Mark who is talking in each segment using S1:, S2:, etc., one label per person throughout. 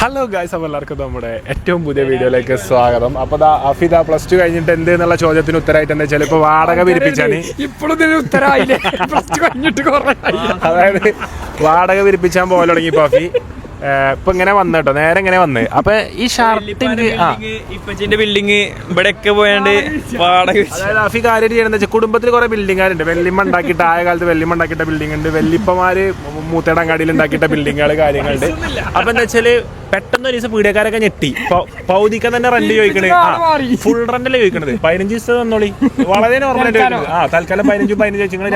S1: Hello guys, അപ്പോൾ എല്ലാവർക്കും നമ്മുടെ ഏറ്റവും പുതിയ വീഡിയോയിലേക്ക് സ്വാഗതം. അപ്പോൾ അഫിദ +2 കഴിഞ്ഞിട്ട് എന്ത് എന്നുള്ള ചോദ്യത്തിന് ഉത്തരമായിട്ട് എന്താ വെച്ചാൽ ഇപ്പോൾ വാടക പിരിപ്പിച്ചാണ്. അതായത് വാടക പിരിപ്പിച്ചാൻ പോലെ തുടങ്ങി ഇപ്പോൾ അഫി. ഇപ്പൊ ഇങ്ങനെ വന്നു കേട്ടോ, നേരെ ഇങ്ങനെ വന്ന്. അപ്പൊ ഈ ഷർട്ടിന്റെ
S2: ഇപ്പച്ചിന്റെ ബിൽഡിങ് ഇവിടെയൊക്കെ പോയാണ്ട് വാടക.
S1: അതായത് അഫി കാര്യം ചെയ്യണമെന്ന് വെച്ചാൽ കുടുംബത്തിൽ കുറെ ബിൽഡിങ്ങുകാരുണ്ട്. വെല്ലിമ്മ ഉണ്ടാക്കിയിട്ട് ആയ കാലത്ത് വെല്ലിമ്മ ഉണ്ടാക്കിയിട്ട ബിൽഡിംഗ് ഉണ്ട്, വെല്ലിപ്പമാര് മൂത്തേടങ്ങാടിയിൽ ഉണ്ടാക്കിയിട്ട ബിൽഡിങ്ങുകൾ കാര്യങ്ങളുണ്ട്. അപ്പൊ എന്താ വെച്ചാല് പെട്ടെന്ന് ഒരു ദിവസം പീഡിയക്കാരൊക്കെ ഞെട്ടി പൗതിക്കാൻ തന്നെ റെന്റ് ചോദിക്കണേ. ഫുൾ റെന്റല്ലേ ചോദിക്കണത്. 15 ദിവസം തന്നോളി, വളരെ നോർമലായിട്ട് തൽക്കാലം 15 വെച്ച് നിങ്ങൾ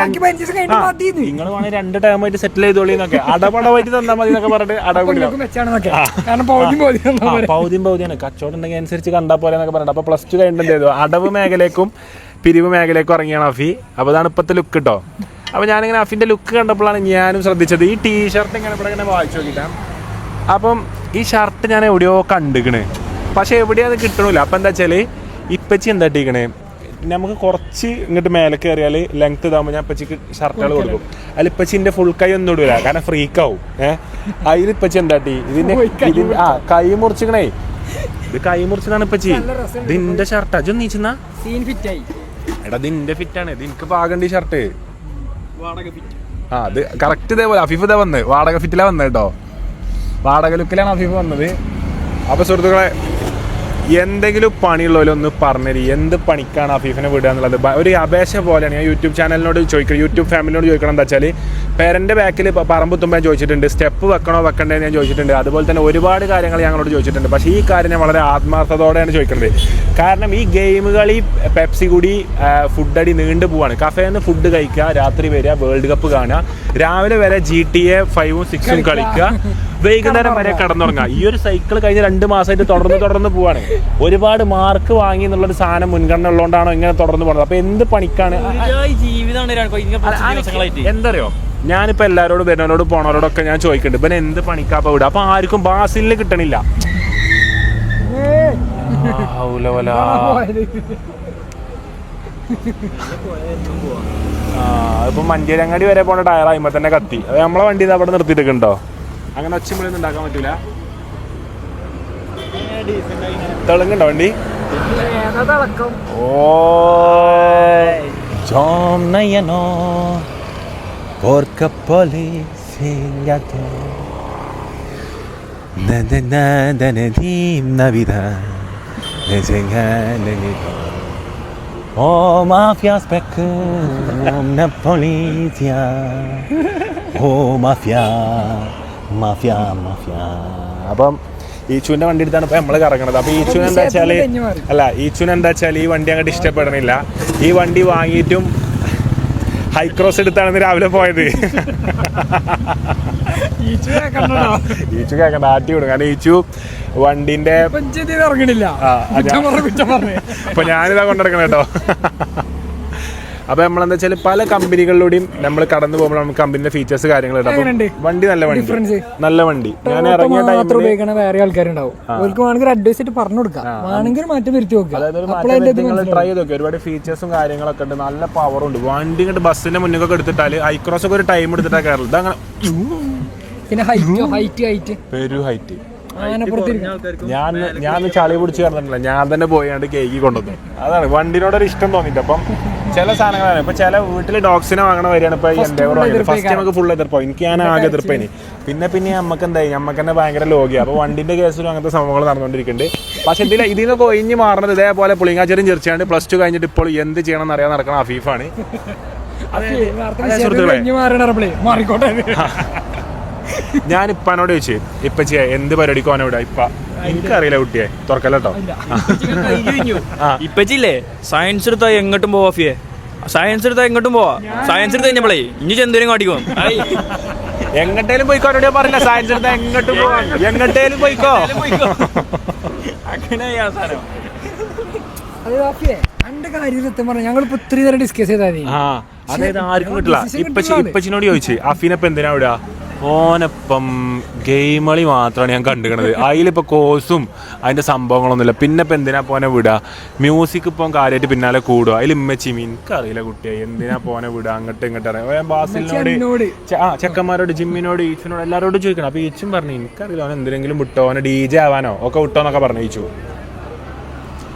S1: വേണേൽ 2 ടേമായിട്ട് സെറ്റിൽ ചെയ്തോളി എന്നൊക്കെ അടപടമായിട്ട് തന്നാൽ മതി എന്നൊക്കെ പറഞ്ഞിട്ട് അടവ് പൗതിയാണ് കച്ചവടം ഉണ്ടെങ്കിൽ അനുസരിച്ച് കണ്ടാൽ പോലെ എന്നൊക്കെ പറഞ്ഞിട്ട്. അപ്പൊ +2 കഴിഞ്ഞിട്ട് എന്ത് ചെയ്തു, അടവ് മേഖലയ്ക്കും പിരിവ് മേഖലയ്ക്കും ഇറങ്ങിയാണ് അഫി. അപ്പൊ അതാണ് ഇപ്പോഴത്തെ ലുക്ക് കേട്ടോ. അപ്പൊ ഞാനിങ്ങനെ അഫിന്റെ ലുക്ക് കണ്ടപ്പോഴാണ് ഞാനും ശ്രദ്ധിച്ചത്. ഈ ടീഷർട്ട് ഇങ്ങനെ ഇവിടെ ഇങ്ങനെ വായിച്ചു നോക്കിയിട്ടാണ്. അപ്പം ഈ ഷർട്ട് ഞാൻ എവിടെയോ കണ്ടിക്കണ്, പക്ഷെ എവിടെയാന്ന് കിട്ടണില്ല. അപ്പം എന്താ വെച്ചാൽ ഇപ്പച്ചി എന്താ ഇട്ടിക്കണേ, നമുക്ക് കുറച്ച് ഇങ്ങോട്ട് മേലെ കയറിയാൽ ലെങ്ത് ഇതാകുമ്പോൾ ഞാൻ ഇപ്പച്ചിക്ക് ഷർട്ടുകൾ കൊടുക്കും. അതിൽ ഇപ്പച്ചിൻ്റെ ഫുൾ കൈ ഒന്നും ഇടൂല, കാരണം ഫ്രീക്കാവും. അതിൽ ഇപ്പച്ചി എന്താട്ടി ഇതിന്റെ കൈ മുറിച്ചിക്കണേ. ഇത് കൈ മുറിച്ചതാണ് ഇപ്പച്ചി. ഇതിന്റെ ഷർട്ടാ ജോ നീച്ചുന്ന എടാ, ഇതിന്റെ ഫിറ്റാണ്. ഇത് എനിക്ക് പാകണ്ട ഈ ഷർട്ട്. അത് കറക്റ്റ് ഇതേപോലെ അഫീഫ് ഇതാ വന്ന് വാടക ഫിറ്റിലാ വന്നത് കേട്ടോ. വാടക ലുക്കിലാണ് അഫീഫ് വന്നത്. അപ്പോൾ സുഹൃത്തുക്കളെ, എന്തെങ്കിലും പണിയുള്ളവരൊന്ന് പറഞ്ഞുതരി, എന്ത് പണിക്കാണ് അഫീഫിനെ വിടുക എന്നുള്ളത് ഒരു അപേക്ഷ പോലെയാണ്. ഞാൻ യൂട്യൂബ് ചാനലിനോട് ചോദിക്കണം, യൂട്യൂബ് ഫാമിലിനോട് ചോദിക്കണം. എന്താ വെച്ചാൽ പേരൻ്റെ ബാക്കിൽ പറമ്പുത്തുമ്പോൾ ഞാൻ ചോദിച്ചിട്ടുണ്ട്, സ്റ്റെപ്പ് വെക്കണോ വെക്കണ്ടേന്ന് ഞാൻ ചോദിച്ചിട്ടുണ്ട്. അതുപോലെ തന്നെ ഒരുപാട് കാര്യങ്ങൾ ഞങ്ങളോട് ചോദിച്ചിട്ടുണ്ട്. പക്ഷേ ഈ കാര്യം ഞാൻ വളരെ ആത്മാർത്ഥതയോടെയാണ് ചോദിക്കുന്നത്. കാരണം ഈ ഗെയിം കളി, പെപ്സി കൂടി, ഫുഡടി നീണ്ടു പോവാണ്. കഫേന്ന് ഫുഡ് കഴിക്കുക, രാത്രി വരിക, വേൾഡ് കപ്പ് കാണുക, രാവിലെ വരെ GTA 5ഉം 6ഉം കളിക്കുക, വൈകുന്നേരം വരെ കിടന്നുറങ്ങുക. ഈ ഒരു സൈക്കിൾ കഴിഞ്ഞ 2 മാസമായിട്ട് തുടർന്ന് പോവാണ്. ഒരുപാട് മാർക്ക് വാങ്ങി എന്നുള്ളൊരു സാധനം മുൻഗണന ഉള്ളതുകൊണ്ടാണോ ഇങ്ങനെ തുടർന്ന് പോകുന്നത്? അപ്പൊ എന്ത് പണിക്കാണ് എന്തറിയോ, ഞാനിപ്പോ എല്ലാവരോടും വരുന്നവരോട് പോണവരോടൊക്കെ ഞാൻ ചോദിക്കുന്നുണ്ട്, ഇവൻ എന്ത് പണിക്കാപ്പ വിടുക. അപ്പൊ ആർക്കും ബാസിലിന് കിട്ടണില്ല. ഇപ്പൊ മഞ്ചേരങ്ങാടി വരെ പോണ ടയർ ആയിമ്പോ തന്നെ കത്തി. അത് നമ്മളെ വണ്ടി അവിടെ നിർത്തിയിട്ടുണ്ടോ? അങ്ങനെ ഒച്ചമുള്ളൊന്നും ഉണ്ടാക്കാൻ പറ്റൂല. തെളുങ്ങുണ്ടോ വണ്ടി? Oh, mafia spec, una polizia. Oh, mafia. അപ്പം ഈച്ചുവിന്റെ വണ്ടി എടുത്താണ് ഇപ്പൊ നമ്മള് കറങ്ങണത്. അപ്പൊ ഈച്ചുവിന് എന്താ വെച്ചാല് ഈ വണ്ടി അങ്ങോട്ട് ഇഷ്ടപ്പെടണില്ല. ഈ വണ്ടി വാങ്ങിയിട്ടും ഹൈക്രോസ് എടുത്താണ് രാവിലെ പോയത്. ഈച്ചു കേൾക്കണ്ട, ആറ്റി വിടും. കാരണം ഈച്ചു വണ്ടിന്റെ അപ്പൊ ഞാനിതാ കൊണ്ടെടുക്കണം കേട്ടോ. അപ്പൊ നമ്മളെന്താ വെച്ചാൽ പല കമ്പനികളിലൂടെയും നമ്മൾ കടന്നു പോകുമ്പോൾ നമുക്ക് കമ്പനിയുടെ ഫീച്ചേഴ്സ് കാര്യങ്ങൾ വണ്ടി നല്ല വണ്ടി ഞാൻ ഇറങ്ങിയ
S3: വേറെ ആൾക്കാരുണ്ടാവും, അഡ്വൈസ് ആയിട്ട് പറഞ്ഞു കൊടുക്കാം, മാറ്റം വരുത്തി നോക്കുക.
S1: അതായത് നിങ്ങൾ ട്രൈ ചെയ്ത് നോക്കുക. ഒരുപാട് ഫീച്ചേഴ്സും കാര്യങ്ങളൊക്കെ ഉണ്ട്, നല്ല പവർ ഉണ്ട്. വണ്ടി ഇങ്ങോട്ട് ബസ്സിന്റെ മുന്നിലൊക്കെ എടുത്തിട്ടാല് ഹൈക്രോസ് ഒക്കെ ഒരു ടൈം എടുത്തിട്ടാ കയറുള്ളൂ. ഇതങ്ങനെ
S3: പിന്നെ ഹൈറ്റ്
S1: ഞാൻ ചളി പിടിച്ച് കയറുന്നില്ല, ഞാൻ തന്നെ പോയാണ്ട് കേക്ക് കൊണ്ടുവന്നു. അതാണ് വണ്ടിനോടൊരു ഇഷ്ടം തോന്നിട്ട്. അപ്പം ചില സാധനങ്ങളാണ് ഇപ്പൊ ചില വീട്ടില് ഡോഗ്സിനെ വാങ്ങണ വരെയാണ് ഇപ്പൊ എൻഡേവർ വാങ്ങിയത്. ഫസ്റ്റ് നമുക്ക് ഫുൾ എതിർപ്പോ, എനിക്ക് ഞാൻ ആകെ എതിർപ്പേനി. പിന്നെ നമുക്ക് എന്തായി, നമുക്ക് തന്നെ ഭയങ്കര ലോഗിയ. അപ്പൊ വണ്ടിന്റെ കേസിലും അങ്ങനത്തെ സംഭവങ്ങൾ നടന്നുകൊണ്ടിരിക്കുന്നുണ്ട്. പക്ഷെ ഇതിൽ നിന്നൊക്കെ ഒഴിഞ്ഞ് മാറുന്നത് ഇതേപോലെ പുളിങ്ങാച്ചേരും ചെറിച്ചാണ്ട് +2 കഴിഞ്ഞിട്ട് ഇപ്പോൾ എന്ത് ചെയ്യണം എന്നറിയാൻ നടക്കണം അഫീഫാണ്. ഞാൻ ഇപ്പനോട് ചോദിച്ചു, ഇപ്പച്ചിയെ എന്ത് പരിപാടിക്കോ അവനോട്. ഇപ്പ എനിക്കറിയില്ല കുട്ടിയെ, തുറക്കല്ലോ.
S2: ഇപ്പച്ചില്ലേ സയൻസ് എടുത്താ എങ്ങോട്ടും പോവാ ഫിയെ, സയൻസ് എടുത്താ എങ്ങോട്ടും പോവാ. സയൻസ് എടുത്ത് കഴിഞ്ഞപ്പോളേ ഇനി ചെന്തേലും കാട്ടിക്കോ,
S1: എങ്ങട്ടേലും പോയിക്കോ. പറഞ്ഞില്ല സയൻസ് എടുത്താ എങ്ങോട്ടും പോവാ, എങ്ങട്ടേലും പോയിക്കോ.
S2: അങ്ങനെ
S3: ഞങ്ങളിപ്പോ ഇത്രയും നേരം ഡിസ്കസ് ചെയ്താൽ
S1: അതായത് ആർക്കും കിട്ടില്ല. ഇപ്പച്ചിനോട് ചോദിച്ചു അഫീനപ്പൊ എന്തിനാ വിടുക, ഓനപ്പം ഗെയിം കളി മാത്രമാണ് ഞാൻ കണ്ടുകണത്. അതിലിപ്പോൾ കോഴ്സും അതിൻ്റെ സംഭവങ്ങളൊന്നുമില്ല. പിന്നെ ഇപ്പം എന്തിനാ പോനെ വിടുക? മ്യൂസിക് ഇപ്പം കാര്യമായിട്ട് പിന്നാലെ കൂടുക. അതിൽ ഇമ്മച്ചിമി എനിക്കറിയില്ല കുട്ടിയെ എന്തിനാ പോനെ വിടുക അങ്ങോട്ട് ഇങ്ങോട്ട് അറിയാം. ബാസിലിനോട് ചെക്കന്മാരോട് ജിമ്മിനോട് ഈച്ചിനോട് എല്ലാവരോടും ചോദിക്കണം. അപ്പോൾ ഈച്ചും പറഞ്ഞു എനിക്കറിയില്ല അവൻ എന്തിനെങ്കിലും വിട്ടോ, അവനെ DJ ആവാനോ ഒക്കെ വിട്ടോ എന്നൊക്കെ പറഞ്ഞു ഈച്ചു.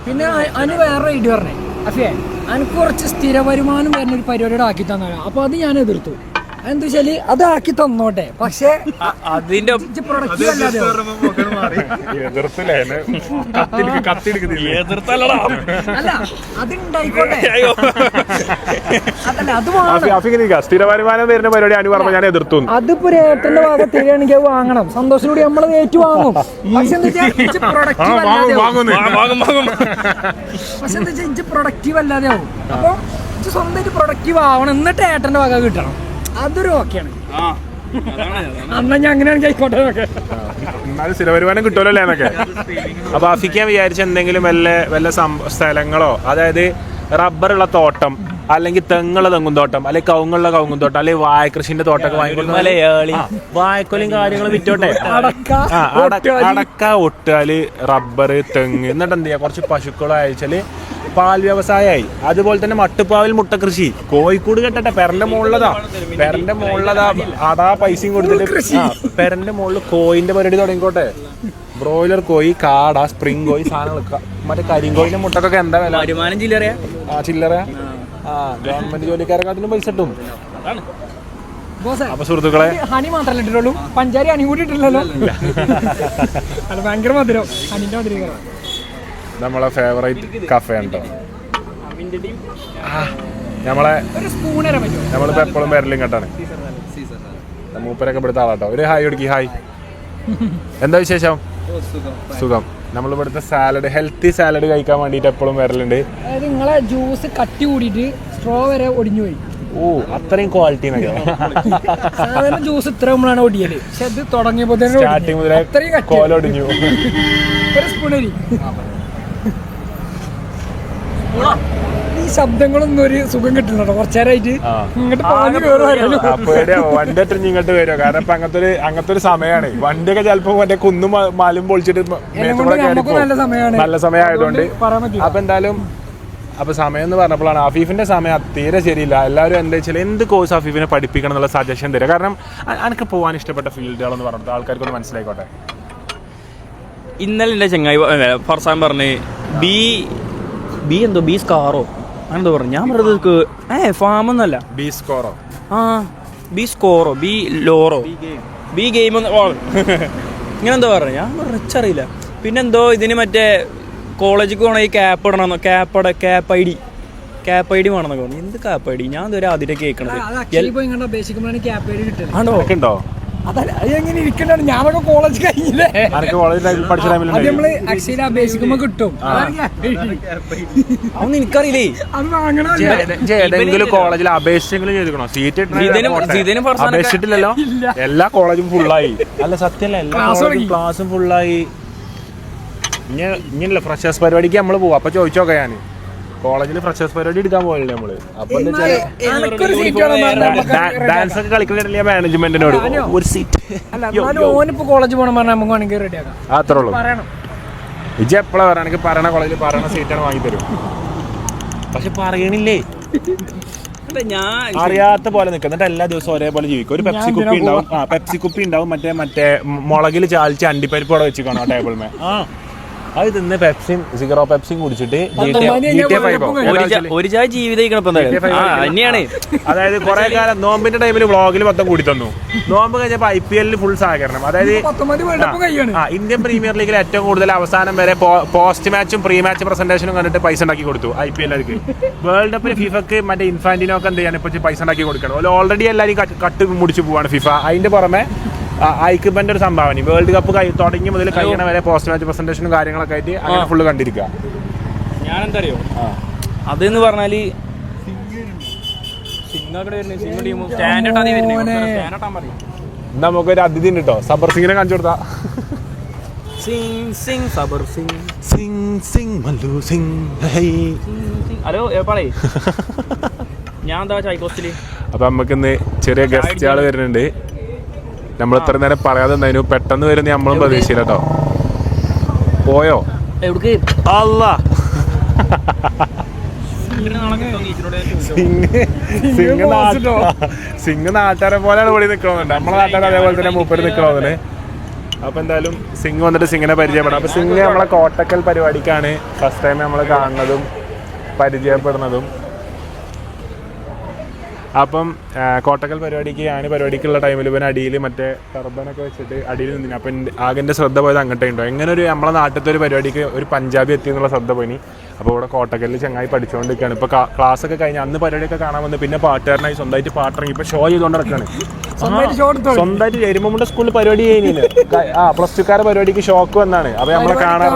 S3: പിന്നെ അതിന് വേറെ ഐഡിയ പറഞ്ഞേ അഫിയെ, എനിക്ക് കുറച്ച് സ്ഥിര വരുമാനം വരുന്ന ഒരു പരിപാടിയുടെ ആക്കി തന്നാലോ. അപ്പൊ അത് ഞാൻ എതിർത്തു. എന്താ വെച്ചാല് അത് ആക്കി തന്നോട്ടെ, പക്ഷെ
S2: അതിന്റെ
S3: പ്രൊഡക്റ്റീവ് അല്ലാതെ അല്ല അതുണ്ടായിക്കോട്ടെ. അതല്ല അത് വേണം.
S1: സ്ഥിര വരുമാനം തരുന്ന പരിപാടി അനു പറഞ്ഞു ഞാൻ എതിർത്തു.
S3: അതിപ്പോ ഒരു ഏട്ടന്റെ ഭാഗത്ത് തരികയാണെങ്കിൽ അത് വാങ്ങണം, സന്തോഷത്തോടെ നമ്മൾ ഏറ്റു വാങ്ങും. പക്ഷെ എന്താ വെച്ചാൽ പ്രൊഡക്റ്റീവ് അല്ലാതെ പ്രൊഡക്റ്റീവ് അല്ലാതെ ആവും. അപ്പൊ സ്വന്തമായിട്ട് പ്രൊഡക്റ്റീവ് ആവണം, എന്നിട്ട് ഏട്ടന്റെ വക കിട്ടണം. അതൊരു ഓക്കെയാണ്. എന്നാ ഞാൻ അങ്ങനെയാണ് ആയിക്കോട്ടെ.
S1: എന്നാലും സ്ഥിര വരുമാനം കിട്ടുമല്ലോ അല്ലേ എന്നൊക്കെ. അപ്പൊ അഫിക്കാൻ വിചാരിച്ച എന്തെങ്കിലും വല്ല സ്ഥലങ്ങളോ, അതായത് റബ്ബറുള്ള തോട്ടം, അല്ലെങ്കിൽ തെങ്ങുള്ള തെങ്ങും തോട്ടം, അല്ലെങ്കിൽ കവുങ്ങുള്ള കവുങ്ങും തോട്ടം, അല്ലെങ്കിൽ വാഴകൃഷിന്റെ തോട്ടമൊക്കെ വാങ്ങിക്കൊടുത്താൽ വാഴക്കൊലയും കാര്യങ്ങളും വിറ്റോട്ടെ. അടക്ക, ഒട്ടാല്, റബ്ബർ, തെങ്ങ്, എന്നിട്ട് എന്ത് ചെയ്യാ കുറച്ച് പശുക്കളോ അയച്ചാല് പാൽ വ്യവസായമായി. അതുപോലെ തന്നെ മട്ടുപ്പാവിൽ മുട്ട കൃഷി. കോഴിക്കോട് കെട്ടട്ടെ, പെരന്റെ മുകളിലതാ അതാ പൈസയും കൊടുത്തിട്ട് പെരന്റെ മുകളിൽ കോയിന്റെ പരിപാടി തുടങ്ങിക്കോട്ടെ. ബ്രോയിലർ കോഴി, കാട, സ്പ്രിംഗ് കോഴി, സാധനങ്ങൾ. മറ്റേ കരിങ്കോഴിന്റെ മുട്ടക്കൊക്കെ എന്താ വില?
S2: വരുമാനം ചില്ലറ.
S1: ഗവൺമെന്റ് ജോലിക്കാരൊക്കെ അതിനും പൈസ കിട്ടും. അപ്പൊ സുഹൃത്തുക്കളെ,
S3: ഹണി മാത്രമല്ല ഇട്ടിട്ടുള്ളൂ, പഞ്ചാരി ഹണി കൂടി ഇട്ടില്ലല്ലോ. അത് ഭയങ്കര മധുരം, ഹണിന്റെ മധുരം.
S1: നമ്മളെ ഫേവറേറ്റ് കഫേ ഉണ്ടോ? നമ്മളിപ്പോ എപ്പോഴും വരലും കേട്ടാണ്. മൂപ്പരൊക്കെ ഇവിടുത്തെ ആളാട്ടോ. ഒരു ഹായ് കൊടുക്കി. ഹായ്, എന്താ വിശേഷം? സുഖം. നമ്മളിവിടുത്തെ സാലഡ്, ഹെൽത്തി സാലഡ് കഴിക്കാൻ വേണ്ടിട്ട് എപ്പോഴും വരലുണ്ട്.
S3: അതായത് നിങ്ങളെ ജ്യൂസ് കട്ടി കൂടിയിട്ട് സ്ട്രോ വരെ ഒടിഞ്ഞു പോയി.
S1: ഓ, അത്രയും ക്വാളിറ്റി
S3: സാധാരണ ജ്യൂസ് ഇത്ര നമ്മളാണ് ഒടിയല്, പക്ഷെ ഇത് തുടങ്ങിയപ്പോ
S1: സ്റ്റാർട്ടിങ് മുതലേ കോലൊടിഞ്ഞു.
S3: ഒരു സ്പൂണരി. ഈ ശബ്ദങ്ങളൊന്നും ഒരു സുഖം കിട്ടുന്നുണ്ടോ കുറച്ചേരായിട്ട്?
S1: വണ്ടി ഇങ്ങോട്ട് വരുമോ? കാരണം ഇപ്പൊ അങ്ങനത്തെ ഒരു സമയമാണ്. വണ്ടിയൊക്കെ ചിലപ്പോ മറ്റേ കുന്നും മലും പൊളിച്ചിട്ട് നല്ല സമയമായതുകൊണ്ട്. അപ്പൊ എന്തായാലും അപ്പൊ സമയം എന്ന് പറഞ്ഞപ്പോഴാണ് അഫീഫിന്റെ സമയം തീരെ ശരിയില്ല. എല്ലാവരും എന്താ വെച്ചാൽ എന്ത് കോഴ്സ് അഫീഫിനെ പഠിപ്പിക്കണം എന്നുള്ള സജഷൻ തരിക. കാരണം എനിക്ക് പോകാൻ ഇഷ്ടപ്പെട്ട ഫീൽഡുകളെന്ന് പറഞ്ഞിട്ട് ആൾക്കാർക്കൊന്ന് മനസ്സിലായിക്കോട്ടെ.
S2: ഇന്നലെ എൻ്റെ ചങ്ങായി ഫർസാൻ പറഞ്ഞ് ബി സ്കാറോ അങ്ങനെന്തോ പറഞ്ഞു. ഞാൻ പറഞ്ഞത് ഫാമൊന്നല്ല, ബി സ്കോറോ ബി ലോറോ ബി ഗെയിം ഇങ്ങനെന്തോ പറഞ്ഞു. ഞാൻ റിച്ചറിയില്ല. പിന്നെന്തോ ഇതിന് മറ്റേ കോളേജിൽ പോകണ ഈ ക്യാപ്പ് ഇടണമെന്നോ, ക്യാപ്പ് ഐ ഡി വേണമെന്നൊക്കെ പറഞ്ഞു. എന്ത് ക്യാപ്പ് ഐ ഡി? ഞാൻ ഇതുവരെ ആദ്യം കേൾക്കണത്.
S1: ആണോ? ഉണ്ടോ?
S3: അതെങ്ങനെ ഇരിക്കണ്ടാണ്. ഞാനൊക്കെ കോളേജ് കഴിഞ്ഞില്ലേ, നമ്മള് അക്ഷയ അപേക്ഷിക്കുമ്പോ കിട്ടും.
S2: അതൊന്നും എനിക്കറിയില്ലേ.
S1: ഏതെങ്കിലും കോളേജിൽ അപേക്ഷിച്ചെങ്കിലും സീറ്റ് അപേക്ഷിച്ചിട്ടില്ലല്ലോ. എല്ലാ കോളേജും ഫുള്ളായി. അല്ല സത്യമല്ല, എല്ലാ ക്ലാസ്സും ഫുള്ളായി. ഇങ്ങനല്ല ഫ്രഷേഴ്സ് പരിപാടിക്ക് നമ്മള് പോവാ. അപ്പൊ ചോദിച്ചോക്കെ ഞാൻ കോളേജിൽ ഫ്രഷേഴ്സ് പരിപാടി എടുക്കാൻ പോയില്ലേ നമ്മള്. അപ്പൊ ഡാൻസ് ഒക്കെ കളിക്കുന്നില്ല മാനേജ്മെന്റിനോട് ഒരു സീറ്റ്.
S3: കോളേജ് പോകണം പറഞ്ഞാൽ നമുക്ക് വേണമെങ്കിൽ റെഡിയാക്കാം.
S1: അത്രേ ഉള്ളൂ. ഇജ് എപ്പോഴാ പറയാ? എനിക്ക് പറയണ കോളേജിൽ പറയണ സീറ്റാണ് വാങ്ങിത്തരും. പക്ഷെ പറയണില്ലേ, അറിയാത്ത പോലെ നിൽക്കും. എന്നിട്ട് എല്ലാ ദിവസവും ഒരേപോലെ ജീവിക്കും. ഒരു പെപ്സി കുപ്പി ഉണ്ടാവും. മറ്റേ മുളകിൽ ചാലിച്ച് അണ്ടിപ്പരിപ്പോടെ വെച്ച് കാണും ആ ടേബിൾ മേ. അത് തിന്ന് പെപ്സിയും സിഗറോ പെപ്സിയും കുടിച്ചിട്ട്
S2: ഒരു ചായ ജീവിതം തന്നെയാണ്.
S1: അതായത് കുറെ കാലം നോമ്പിന്റെ ടൈമിൽ വ്ളോഗിൽ മൊത്തം കൂടി തന്നു. നോമ്പ് കഴിഞ്ഞപ്പോ IPL ഫുൾ സഹകരണം. അതായത് ഇന്ത്യൻ പ്രീമിയർ ലീഗിൽ ഏറ്റവും കൂടുതൽ അവസാനം വരെ പോസ്റ്റ് മാച്ചും പ്രീ മാച്ച് പ്രസന്റേഷനും കണ്ടിട്ട് പൈസ ഉണ്ടാക്കി കൊടുത്തു IPL. വേൾഡ് കപ്പിന് ഫിഫക്ക് മറ്റേ ഇൻഫാന്റിനൊക്കെ എന്ത് ചെയ്യാൻ ഇപ്പൊ പൈസ ഉണ്ടാക്കി കൊടുക്കണം. ഓൾറെഡി എല്ലാവരും കട്ട് മുടിച്ചു പോവാണ് ഫിഫ. അതിന്റെ പുറമെ ഐക്യബന്റെ ഒരു സംഭാവന വേൾഡ് കപ്പ് തുടങ്ങി മുതൽ കഴിയണ വരെ പോസ്റ്റ് മാച്ച് പ്രസന്റേഷനും കാര്യങ്ങളൊക്കെ ആയിട്ട് അങ്ങനെ ഫുള്ള് കണ്ടിരിക്കുക.
S2: ഞാനെന്താ അറിയോ അതെന്ന് പറഞ്ഞാല്
S1: നമുക്കൊരു അതിഥി ഉണ്ട് കേട്ടോ. സബർ സിംഗിനെ കാണിച്ചു കൊടുത്താ.
S2: ഹലോ പറയ്. ഞാൻ എന്താ ചൈക്കോസ്റ്റില്.
S1: അപ്പൊ നമുക്കിന്ന് ചെറിയ ഗസ്റ്റ് ആള് വരുന്നുണ്ട്. നമ്മൾ ഇത്ര നേരം പറയാതെ നിന്നതിന് പെട്ടെന്ന് വരുന്ന നമ്മളും പ്രതീക്ഷയില്ല കേട്ടോ. പോയോ
S2: എവിടേക്ക്
S1: അല്ലാ സിംഗ് നാട്ടുകാരെ പോലെയാണ് ഇവിടെ നിൽക്കണമെന്നുണ്ട്. നമ്മളെ നാട്ടുകാർ അതേപോലെ തന്നെ മൂപ്പര് നിൽക്കണമെന്ന്. അപ്പൊ എന്തായാലും സിംഗ് വന്നിട്ട് സിംഗിനെ പരിചയപ്പെടാം. അപ്പൊ സിംഗ് നമ്മളെ കോട്ടക്കൽ പരിപാടിക്കാണ് ഫസ്റ്റ് ടൈം നമ്മൾ കാണുന്നതും പരിചയപ്പെടുന്നതും. അപ്പം കോട്ടക്കൽ പരിപാടിക്ക് പരിപാടിക്കുള്ള ടൈമിൽ ഇവൻ അടിയിൽ മറ്റേ ടർബനൊക്കെ വെച്ചിട്ട് അടിയിൽ നിന്നിന്. അപ്പം ആകെ എൻ്റെ ശ്രദ്ധ പോയത് അങ്ങോട്ടേ ഉണ്ടോ. എങ്ങനെ ഒരു നമ്മളെ നാട്ടിലത്തെ ഒരു പരിപാടിക്ക് ഒരു പഞ്ചാബി എത്തി എന്നുള്ള ശ്രദ്ധ പോയിനി. അപ്പോൾ ഇവിടെ കോട്ടക്കലിൽ ചങ്ങായി പഠിച്ചുകൊണ്ടിരിക്കുകയാണ്. ഇപ്പോൾ ക്ലാസ് ഒക്കെ കഴിഞ്ഞ് അന്ന് പരിപാടിയൊക്കെ കാണാൻ വന്ന് പിന്നെ പാട്ടുകാരനായി സ്വന്തമായിട്ട് പാട്ടിറങ്ങി ഇപ്പോൾ ഷോ ചെയ്തുകൊണ്ട് നടക്കുകയാണ്. സ്വന്തമായിട്ട് എരുമമുണ്ട സ്കൂളിൽ പരിപാടി കഴിഞ്ഞില്ല. +2 പരിപാടിക്ക് ഷോക്ക് വന്നാണ്. അപ്പോൾ നമ്മളെ കാണാൻ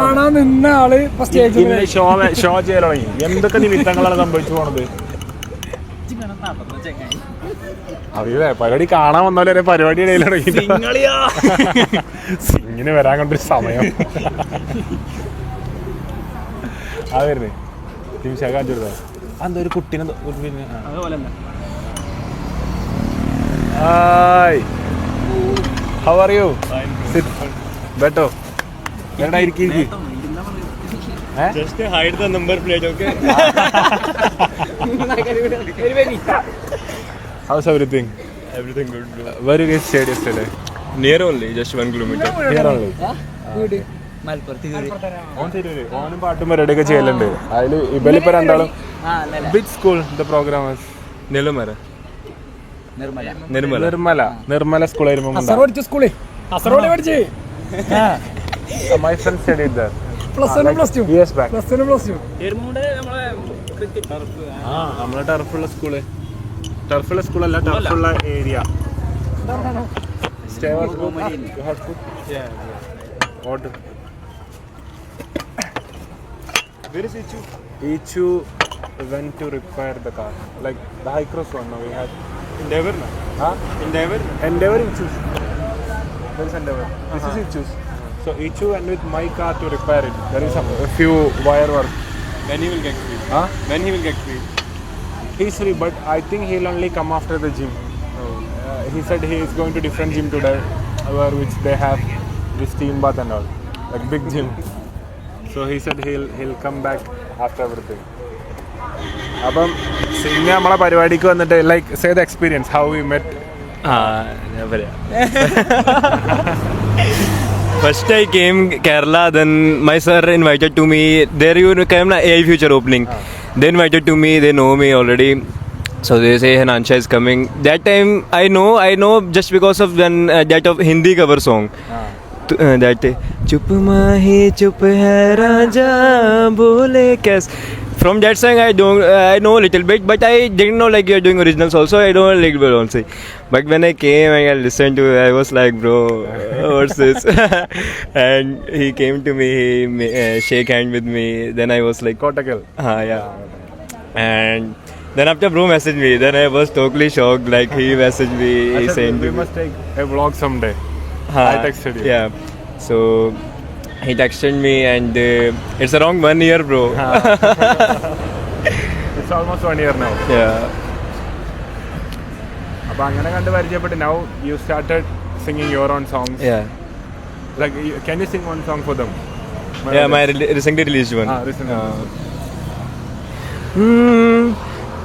S1: ഷോ ചെയ്യാൻ തുടങ്ങി. എന്തൊക്കെ നിമിത്തങ്ങളാണ് സംഭവിച്ചു പോണത്. അറിയില്ലേ പരിപാടി കാണാൻ വന്നാലും പരിപാടി ഇടയിലാണ് സിംഗിന് വരാൻ കൊണ്ടൊരു സമയം. ആ വരുന്നേ നിമിഷം കാണിച്ചു കൊടുത്താ എന്താ ഒരു കുട്ടീനെ പിന്നെ ഹൗ ആർ യു ബെട്ടോ എടാ ഇരിക്കി
S4: Just hide the number plate, okay?
S1: How's everything?
S4: Everything good, bro.
S1: Where you guys stayed yesterday?
S4: Near only, just 1 kilometer.
S1: Here only. ഓനും പാട്ടും പരിപാടിയൊക്കെ ചെയ്യലുണ്ട്. അതിൽ ഇവലിപ്പോ രണ്ടാളും big school the programmers
S4: Nelamara.
S1: Nirmala സ്കൂളായിരുന്നു. My friend studied there. Years back. നമ്മളെ ടർഫുള്ള സ്കൂളല്ല ടർഫുള്ള ഏരിയ. Where is Ichu? Ichu went to repair the car, like the high cross one. We had
S4: Endeavor, na?
S1: Huh?
S4: Endeavor.
S1: Ichu. There is Endeavor. This is Ichu. So Ichu went with my car to repair it. There is a few wire work.
S4: When he will get free?
S1: Huh?
S4: When he will get free?
S1: He's free, but I think he'll only come after the gym. He said he is going to different gym today, where which they have this steam bath and all, like big gym. So he said he'll come back after everything. അപ്പം സിംഗ് നമ്മളെ പരിപാടിക്ക് വന്നിട്ട് like say the experience how we met.
S4: Never. First I came Kerala, then my sir invited to me. There you came na AI Future opening. They invited to me. They know me already. So they say Hanansha is coming. That time I know just because of that of Hindi cover song. That Chup Mahi Chup Hai Raja Bole Kaise. From that song I know a little bit, but I didn't know like you're doing originals also. I don't like it also. But when I came and I listened to it, I was like, bro, what's this? And he came to me, he shake hand with me. Then I was like,
S1: Kottakkal.
S4: Yeah. And then after bro messaged me, then I was totally shocked. Like he messaged me, he saying
S1: we must take a vlog someday. I texted you.
S4: Yeah. So he texted me and it's around 1 year, bro.
S1: It's almost 1 year now.
S4: Yeah.
S1: അപ്പോൾ അങ്ങനെ കണ്ട് പരിചയപ്പെട്ട് now you started singing your own songs.
S4: Yeah.
S1: Like can you sing one song for them?
S4: Yeah, my recently released one.
S1: Recently.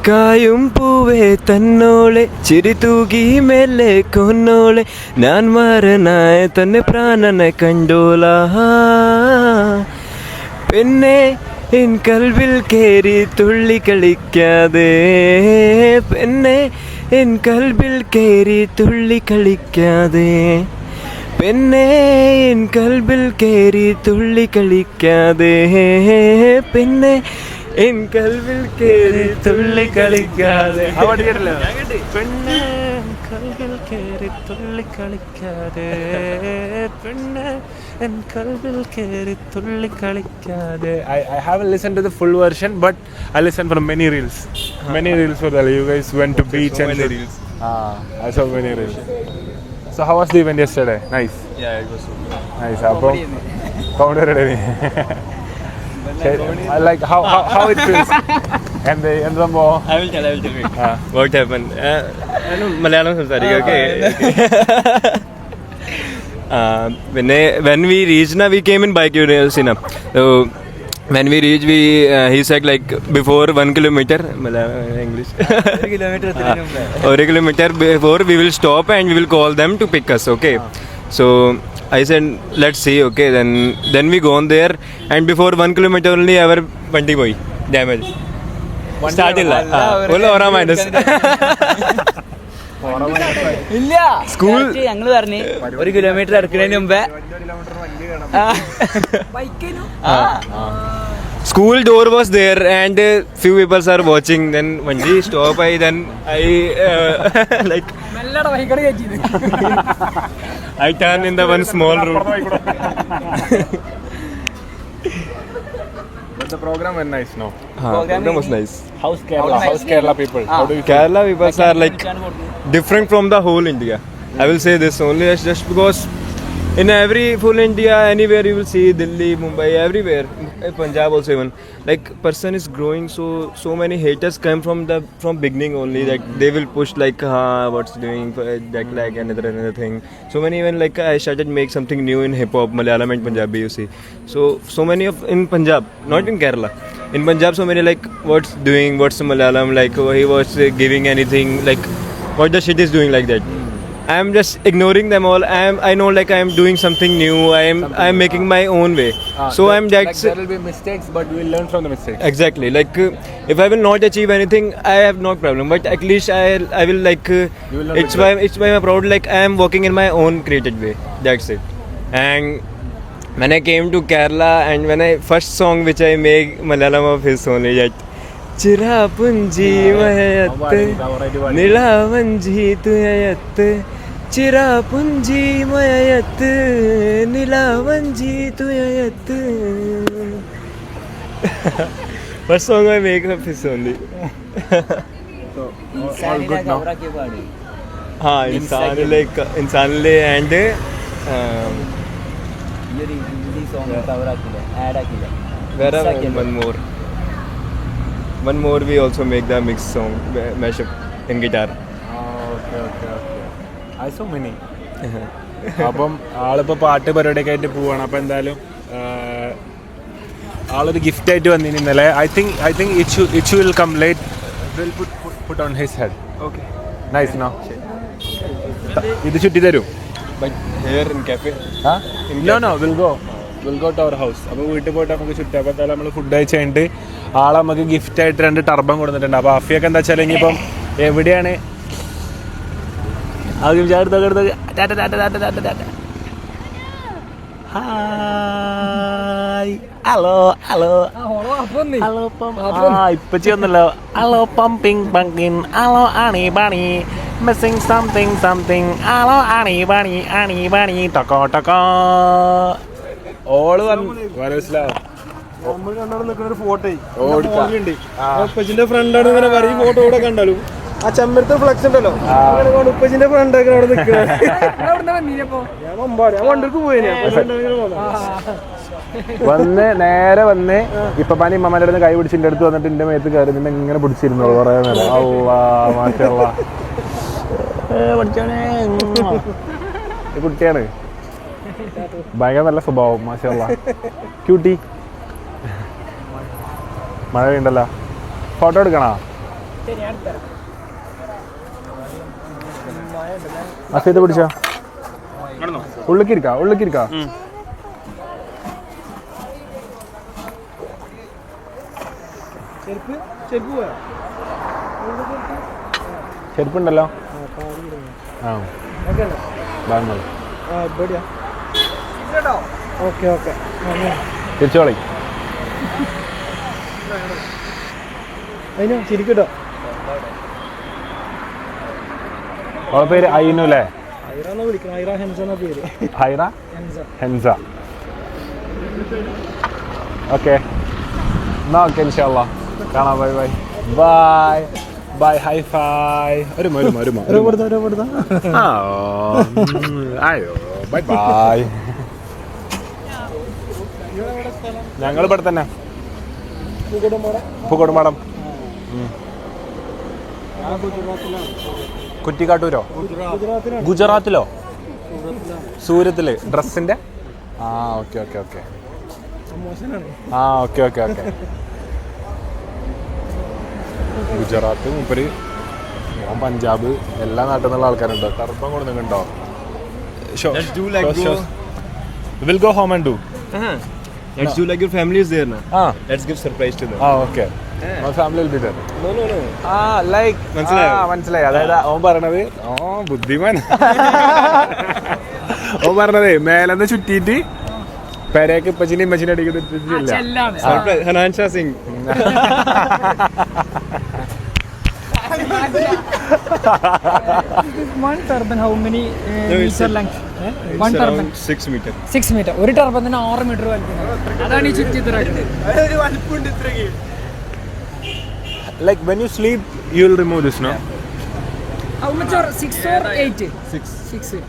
S4: കായും പൂവേ തന്നോളെ ചിരി തൂകി മെല്ലെ കൊന്നോളെ ഞാൻ മരനായ തന്നെ പ്രാണനെ കണ്ടോള പിന്നെ എൻ കൽവിൽ കേറി തുള്ളി കളിക്കാതെ പിന്നെ എൻ കൽവിൽ കേറി തുള്ളി കളിക്കാതെ പിന്നെ എൻ കൽവിൽ കേറി തുള്ളി കളിക്കാതെ പിന്നെ എൻ കൽവിൽ കേറി തുള്ളി കളിക്കാതെ പെണ്ണ് കൽവിൽ കേറി തുള്ളി കളിക്കാതെ പെണ്ണ് എൻ കൽവിൽ കേറി തുള്ളി കളിക്കാതെ.
S1: I haven't listened to the full version, but I listened from many reels. Many reels for that. You guys went to beach and
S4: many reels.
S1: I saw many reels. So how was the event yesterday? Nice.
S4: Yeah, it was so good.
S1: Nice. അപ്പം founder ready. I like how it feels. And സംഭവം
S4: I will tell you. What happened? Malayalam സംസാരിക്കും, okay? When we reached, we came in bike, so when we reached, he said like before 1 kilometer, English. 1 kilometer before we will stop and we will call them to pick us. Okay, so I said let's see. Okay, then we go on there, and before 1 kilometer only our vandi boy damage. Start illa. Ora minus.
S2: ഇല്ല
S4: School.
S2: ഞങ്ങള് പറഞ്ഞു 1 kilometre ഇറക്കുന്നതിന് മുമ്പേ
S4: School door was there and few people are watching. Then vandi stop. I like
S3: മെല്ലട വൈകട കയറ്റി
S4: I turn in the one small route.
S1: But the program was nice, no?
S4: Program was nice.
S1: How's Kerala people? How do you feel?
S4: Kerala people are like different from the whole India. I will say this only just because in every full India, anywhere you will see Delhi, Mumbai, everywhere, Punjab also even, like person is growing, so many haters come from beginning only, that they will push like what's doing that, like another thing. So many, even like I started make something new in hip hop, Malayalam and Punjabi, you see. So many of in Punjab, not in Kerala. In Punjab, so many like what's Malayalam, like he was giving anything, like what the shit is doing, like that. I am just ignoring them all. I know like I am doing something new. I am making my own way. So I am
S1: Like there will be mistakes, but we will learn from the mistakes.
S4: exactly like if I will not achieve anything, I have no problem. But at least I will like
S1: You will not
S4: it's by my proud, like I am working in my own created way. That's it. And when I came to Kerala, and when I first song which I make Malayalam of his only, that ചിരാപുഞ്ചി മയത്ത് നിലാവഞ്ചി തുയത്ത് ചിരാപുഞ്ചി മയത്ത് നിലാവഞ്ചി തുയത്ത്. First song I make of his only.
S1: All good now.
S4: हाँ इंसानिले and where are one more we also make the mix song mashup in guitar.
S1: Okay. I so many. അപ്പം ആളിപ്പോൾ പാട്ട് പരിപാടിയൊക്കെ ആയിട്ട് പോവാണ്. അപ്പോൾ എന്തായാലും ആളൊരു ഗിഫ്റ്റ് ആയിട്ട് വന്നിന് ഇന്നലെ. I think it will come late. Will put on his head.
S4: Okay.
S1: Nice no. ഇത് ചുറ്റി തരും.
S4: But here in cafe.
S1: No will go to our house. അപ്പോൾ വീട്ടിൽ പോയിട്ട് നമുക്ക് ചുറ്റാം. അപ്പോൾ എന്തായാലും നമ്മൾ ഫുഡ് കഴിച്ച് കഴിഞ്ഞിട്ട് ആളെ നമുക്ക് ഗിഫ്റ്റ് ആയിട്ട് 2 ടർബൻ കൊടുത്തിട്ടുണ്ട്. അപ്പോൾ അഫിയൊക്കെ എന്താ വെച്ചാൽ ഇനിയിപ്പം എവിടെയാണ് ഇപ്പച്ചി ഒന്നല്ലോ. ഹലോ പമ്പിങ് പങ്കിൻ, ഹലോ ആണി ബണി, മിസ്സിംഗ് സംതിങ്, ഹലോ ആണി ബണി ടൊക്കോ ടൊക്കോ. ഓള് വന്നു മനസ്സിലാവും.
S5: ഉപ്പച്ചിന്റെ ഫ്രണ്ടാണ് ഇങ്ങനെ പറയും ഫോട്ടോ കൂടെ കണ്ടാലും ആ ചെമ്പരത്തെ ഫ്ലക്സ് ഉണ്ടല്ലോ ഉപ്പച്ചിന്റെ ഫ്രണ്ടൊക്കെ അവിടെ നിൽക്കുന്നത്. ഞാൻ വണ്ടൂർക്ക് പോയി
S1: നേരെ വന്ന് ഇപ്പൊ പനി ഇമ്മമാരുടെ അടുത്ത് കൈ പിടിച്ചിന്റെ അടുത്ത് വന്നിട്ട് എന്റെ മേത്ത് കയറി നിന്നെ ഇങ്ങനെ പിടിച്ചിരുന്നു കുറെ നേരം. മാഷല്ലാ ഈ കുട്ടിയാണ് ഭയങ്കര നല്ല സ്വഭാവം. മാഷല്ലാ ക്യൂട്ടി. മഴ ഉണ്ടല്ലോ. ഫോട്ടോ എടുക്കണോ? അസീത് പിടിച്ചോ. ഉള്ളിക്കിരിക്കാ. ചെരുപ്പുണ്ടല്ലോ. ആ
S5: ഓക്കെ
S1: തിരിച്ചോളി.
S5: അതിന് ശരിക്കട്ടോ.
S1: അവളെ പേര് ഐനു അല്ലേ?
S5: ഐറാന്ന് വിളിക്കണം. ഐറ ഹെൻസ എന്ന പേര്.
S1: ഹൈറ ഹെൻസ. ഓക്കെ എന്നാ ഓക്കെ ഇൻഷാല്ലാ കാണാം. Bye high five. ഒരു അയ്യോ ബൈ. ഞങ്ങൾ ഇവിടെ തന്നെ പൂക്കോടുംപാടം. കുറ്റിക്കാട്ടൂരോ? ഗുജറാത്തിലോ? സൂരത്തില് ഡ്രസ്സിന്റെ ആ ഓക്കെ ഓക്കെ ഓക്കെ ആ ഓക്കെ ഓക്കെ ഓക്കെ ഗുജറാത്ത് മൂപ്പര് പഞ്ചാബ് എല്ലാ നാട്ടിൽ നിന്നുള്ള ആൾക്കാരുണ്ടോ ടർബം കൊടുക്കുന്നുണ്ടോ
S4: Let's do like go.
S1: Will go home and do
S4: Let's do like your family is there now.
S1: ആ
S4: Let's give surprise to them.
S1: ആ okay family will be there
S4: No.
S1: ആ like മനസ്സിലായി അതായത് ഓൻ പറയണത് ബുദ്ധിമാൻ ഓൻ പറഞ്ഞതേ മേലെന്ന് ചുറ്റിയിട്ട് പെരേക്ക് ഇപ്പച്ചിനെ ഇമ്മച്ചിനെ അടിക്കുന്നില്ല
S3: ചെല്ലാണ്
S4: Surprise. Hanansha Singh.
S3: one turban how many
S4: it's
S3: meter
S4: a-
S3: length
S4: It's
S3: one turban
S4: around 6 meter.
S3: 6 meter ഒരു ടർബത്തിന് 6 മീറ്റർ വലിക്കുന്നത് അതാണ് ഈ ചുറ്റി ഇത്ര
S1: like when you sleep you will remove this no
S3: how much or 6 or 8 6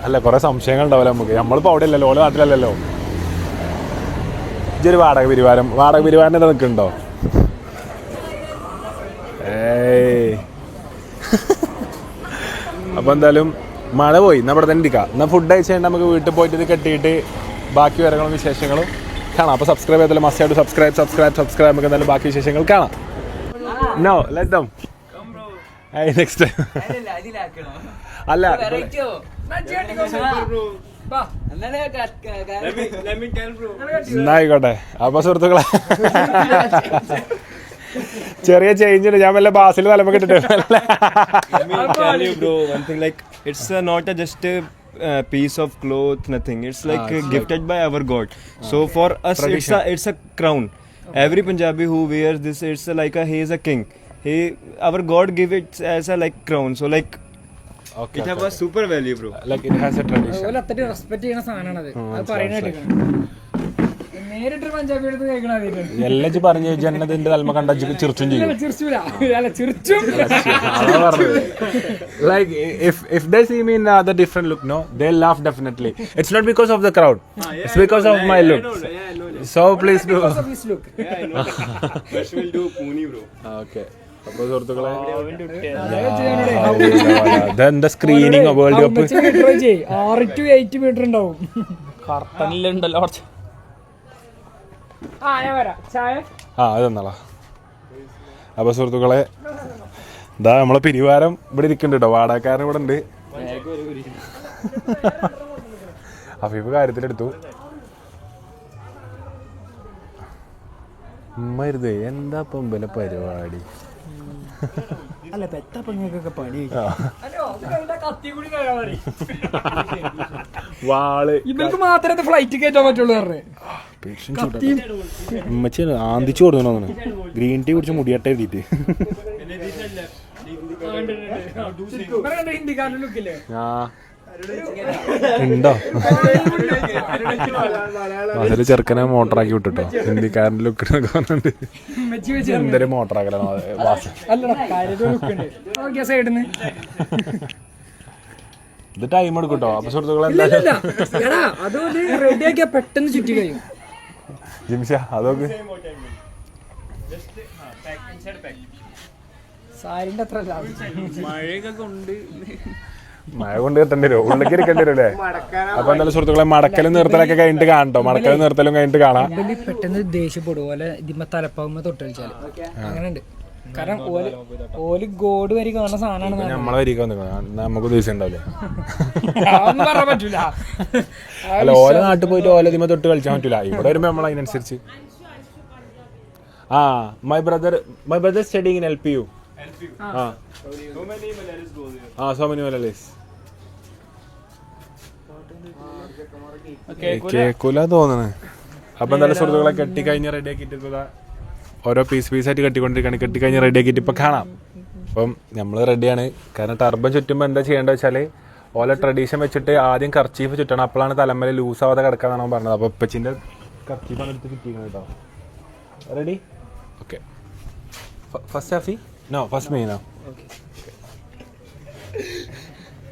S1: അല്ല കുറെ സംശയങ്ങൾ ഉണ്ടാവില്ല നമുക്ക് നമ്മളിപ്പോ അവിടെ അല്ലല്ലോ ഓരോ നാട്ടിലല്ലല്ലോ ഇതൊരു വാടക പിരിവാരം എന്താ നിൽക്കുന്നുണ്ടോ ഏയ് അപ്പൊ എന്തായാലും മഴ പോയി നമ്മുടെ തന്നെ ഇരിക്കാം എന്നാൽ ഫുഡ് അയച്ചു കഴിഞ്ഞാൽ നമുക്ക് വീട്ടിൽ പോയിട്ട് ഇത് കെട്ടിയിട്ട് ബാക്കി വിവരങ്ങളും വിശേഷങ്ങളും കാണാം അപ്പോൾ സബ്സ്ക്രൈബ് ചെയ്താലും മസ്റ്റായിട്ട് സബ്സ്ക്രൈബ് നമുക്ക് എന്തായാലും ബാക്കി വിശേഷങ്ങൾ കാണാം no let them next time അല്ല
S4: Let me tell bro.
S1: എന്നായിക്കോട്ടെ അപ്പൊ സുഹൃത്തുക്കളെ ചെറിയ ചേഞ്ച് ഉണ്ട് ഞാൻ വല്ല ബാസിൽ തലമൊക്കെ ഇട്ടിട്ട്
S4: Let me tell you bro one thing, like it's not just a piece of cloth, nothing. It's like gifted by our God. So for us it's a crown. Every Punjabi who wears this, it's like he is a king. Our God give it as a like crown. So like it have a super value bro.
S1: like it has a tradition
S3: അതുപോലെ അത്രയും respect ചെയ്യുന്ന സാധനമാണ് അത് പറയുന്നത് നേരിട്ട് പഞ്ചാബി എടുത്ത് കഴിക്കണ
S1: എല്ലാം പറഞ്ഞു ജന്നതിന്റെ തലമ കണ്ട ചിർച്ചും ചെയ്യും
S3: ചിരിച്ചൂല അല്ല ചിരിച്ചും
S1: like if they see me in other different look no they'll laugh definitely it's not because of the crowd it's because of my look so please do
S3: look
S4: Best will do Pune bro.
S1: okay അപ്പോൾ സുഹൃത്തുക്കളെ ഇതെന്താ screening world cup
S3: 6 to 8 metre ഉണ്ടാവും
S2: കർട്ടനിലുണ്ടല്ലോ കുറച്ച്
S3: ഞാൻ വരാം ചായ
S1: അത് തന്നാളാ അപ്പോൾ സുഹൃത്തുക്കളെ ഇതാ നമ്മളെ പിരിവാരം ഇവിടെ ഇരിക്കുന്നുണ്ട് കേട്ടോ വാടകക്കാരൻ ഇവിടെ ഉണ്ട് അഫീഫ് കാര്യത്തിലെടുത്തു ഉമ്മരുത് എന്താ ഇപ്പം വില പരിപാടി
S3: അല്ല പെട്ടപ്പങ്ങൾക്കൊക്കെ പണി
S1: വാള്
S3: ഇവർക്ക് മാത്രമേ ഫ്ലൈറ്റ് കയറ്റാൻ പറ്റുള്ളൂ പറഞ്ഞേ
S1: ഉമ്മച്ചി ആന്തിച്ചു കൊടുക്കണോന്ന് ഗ്രീൻ ടീ കുടിച്ച് മുടിയട്ടെ എഴുതിയിട്ട്
S3: ഹിന്ദിക്കാരൻ്റെ ലുക്കില്ലേ
S1: ഉണ്ടോ അതില് ചെറുക്കനെ മോട്ടറാക്കി വിട്ടിട്ടോ ഹിന്ദിക്കാരൻ്റെ ലുക്ക് പറഞ്ഞിട്ട് എന്തൊരു മോട്ടറാക്കലാണ്
S3: സൈഡിന്ന്
S1: ഇത് ടൈം എടുക്കട്ടോ അപ്പൊ സുഹൃത്തുക്കളെ എന്തായാലും
S3: അതുകൊണ്ട് റെഡിയാക്കിയാ പെട്ടെന്ന് ചുറ്റി കഴിയും
S1: ജിംഷ അതൊക്കെ
S3: സാരിന്റെ അത്ര
S2: മഴയൊക്കെ കൊണ്ട്
S1: മഴ കൊണ്ട് കിട്ടേണ്ടി വരും ഉള്ളിലേക്ക് ഇരിക്കേണ്ടി വരും അല്ലേ അപ്പൊ എന്തായാലും സുഹൃത്തുക്കളെ മടക്കലും നിർത്തലൊക്കെ കഴിഞ്ഞിട്ട് കാണട്ടോ മടക്കലും നിർത്തലും കഴിഞ്ഞിട്ട് കാണാം
S3: പെട്ടെന്ന് ദേഷ്യപ്പെടും പോലെ ഇതിമ്മ തലപ്പാവുമ്പോ തൊട്ട് കളിച്ചാല് അങ്ങനെയുണ്ട് കാരണം ഓല് ഗോഡ് വരി കാണുന്ന സാധനമാണ്
S1: നമ്മളെ വരിക നമുക്ക് ദിവസം ഉണ്ടാവില്ലേ
S3: അതൊന്നും പറയാൻ പറ്റൂല
S1: അല്ല ഓല നാട്ടിൽ പോയിട്ട് ഓല ഇതിമ തൊട്ട് കളിച്ചാൻ പറ്റൂല ഇവിടെ വരുമ്പോ നമ്മൾ അതിനനുസരിച്ച് my brother studying in LPU so many Malayalis കേക്കൂല തോന്നണേ അപ്പൊ എന്തായാലും സുഹൃത്തുക്കളെ കെട്ടി കഴിഞ്ഞ് റെഡി ആക്കിയിട്ട് ഓരോ പീസായിട്ട് കെട്ടിക്കൊണ്ടിരിക്കുകയാണ് കെട്ടി കഴിഞ്ഞ് റെഡി ആക്കിയിട്ട് ഇപ്പൊ കാണാം അപ്പം നമ്മൾ റെഡിയാണ് കാരണം ടർബൻ ചുറ്റുമ്പോൾ എന്താ ചെയ്യേണ്ടത് വെച്ചാല് ഓല ട്രഡീഷൻ വെച്ചിട്ട് ആദ്യം കർച്ചീഫ് ചുറ്റണം അപ്പോഴാണ് തലമ്മല് ലൂസ് ആവാതെ കിടക്കാന്നാണ് പറഞ്ഞത് അപ്പൊ ഉപ്പച്ചിന്റെ കർച്ചീഫാണ് എടുത്ത് ചുറ്റിക്കുന്നത് കേട്ടോ റെഡി ഓക്കെ ഫസ്റ്റ് ഹാഫി നോ ഫസ്റ്റ് മീനോ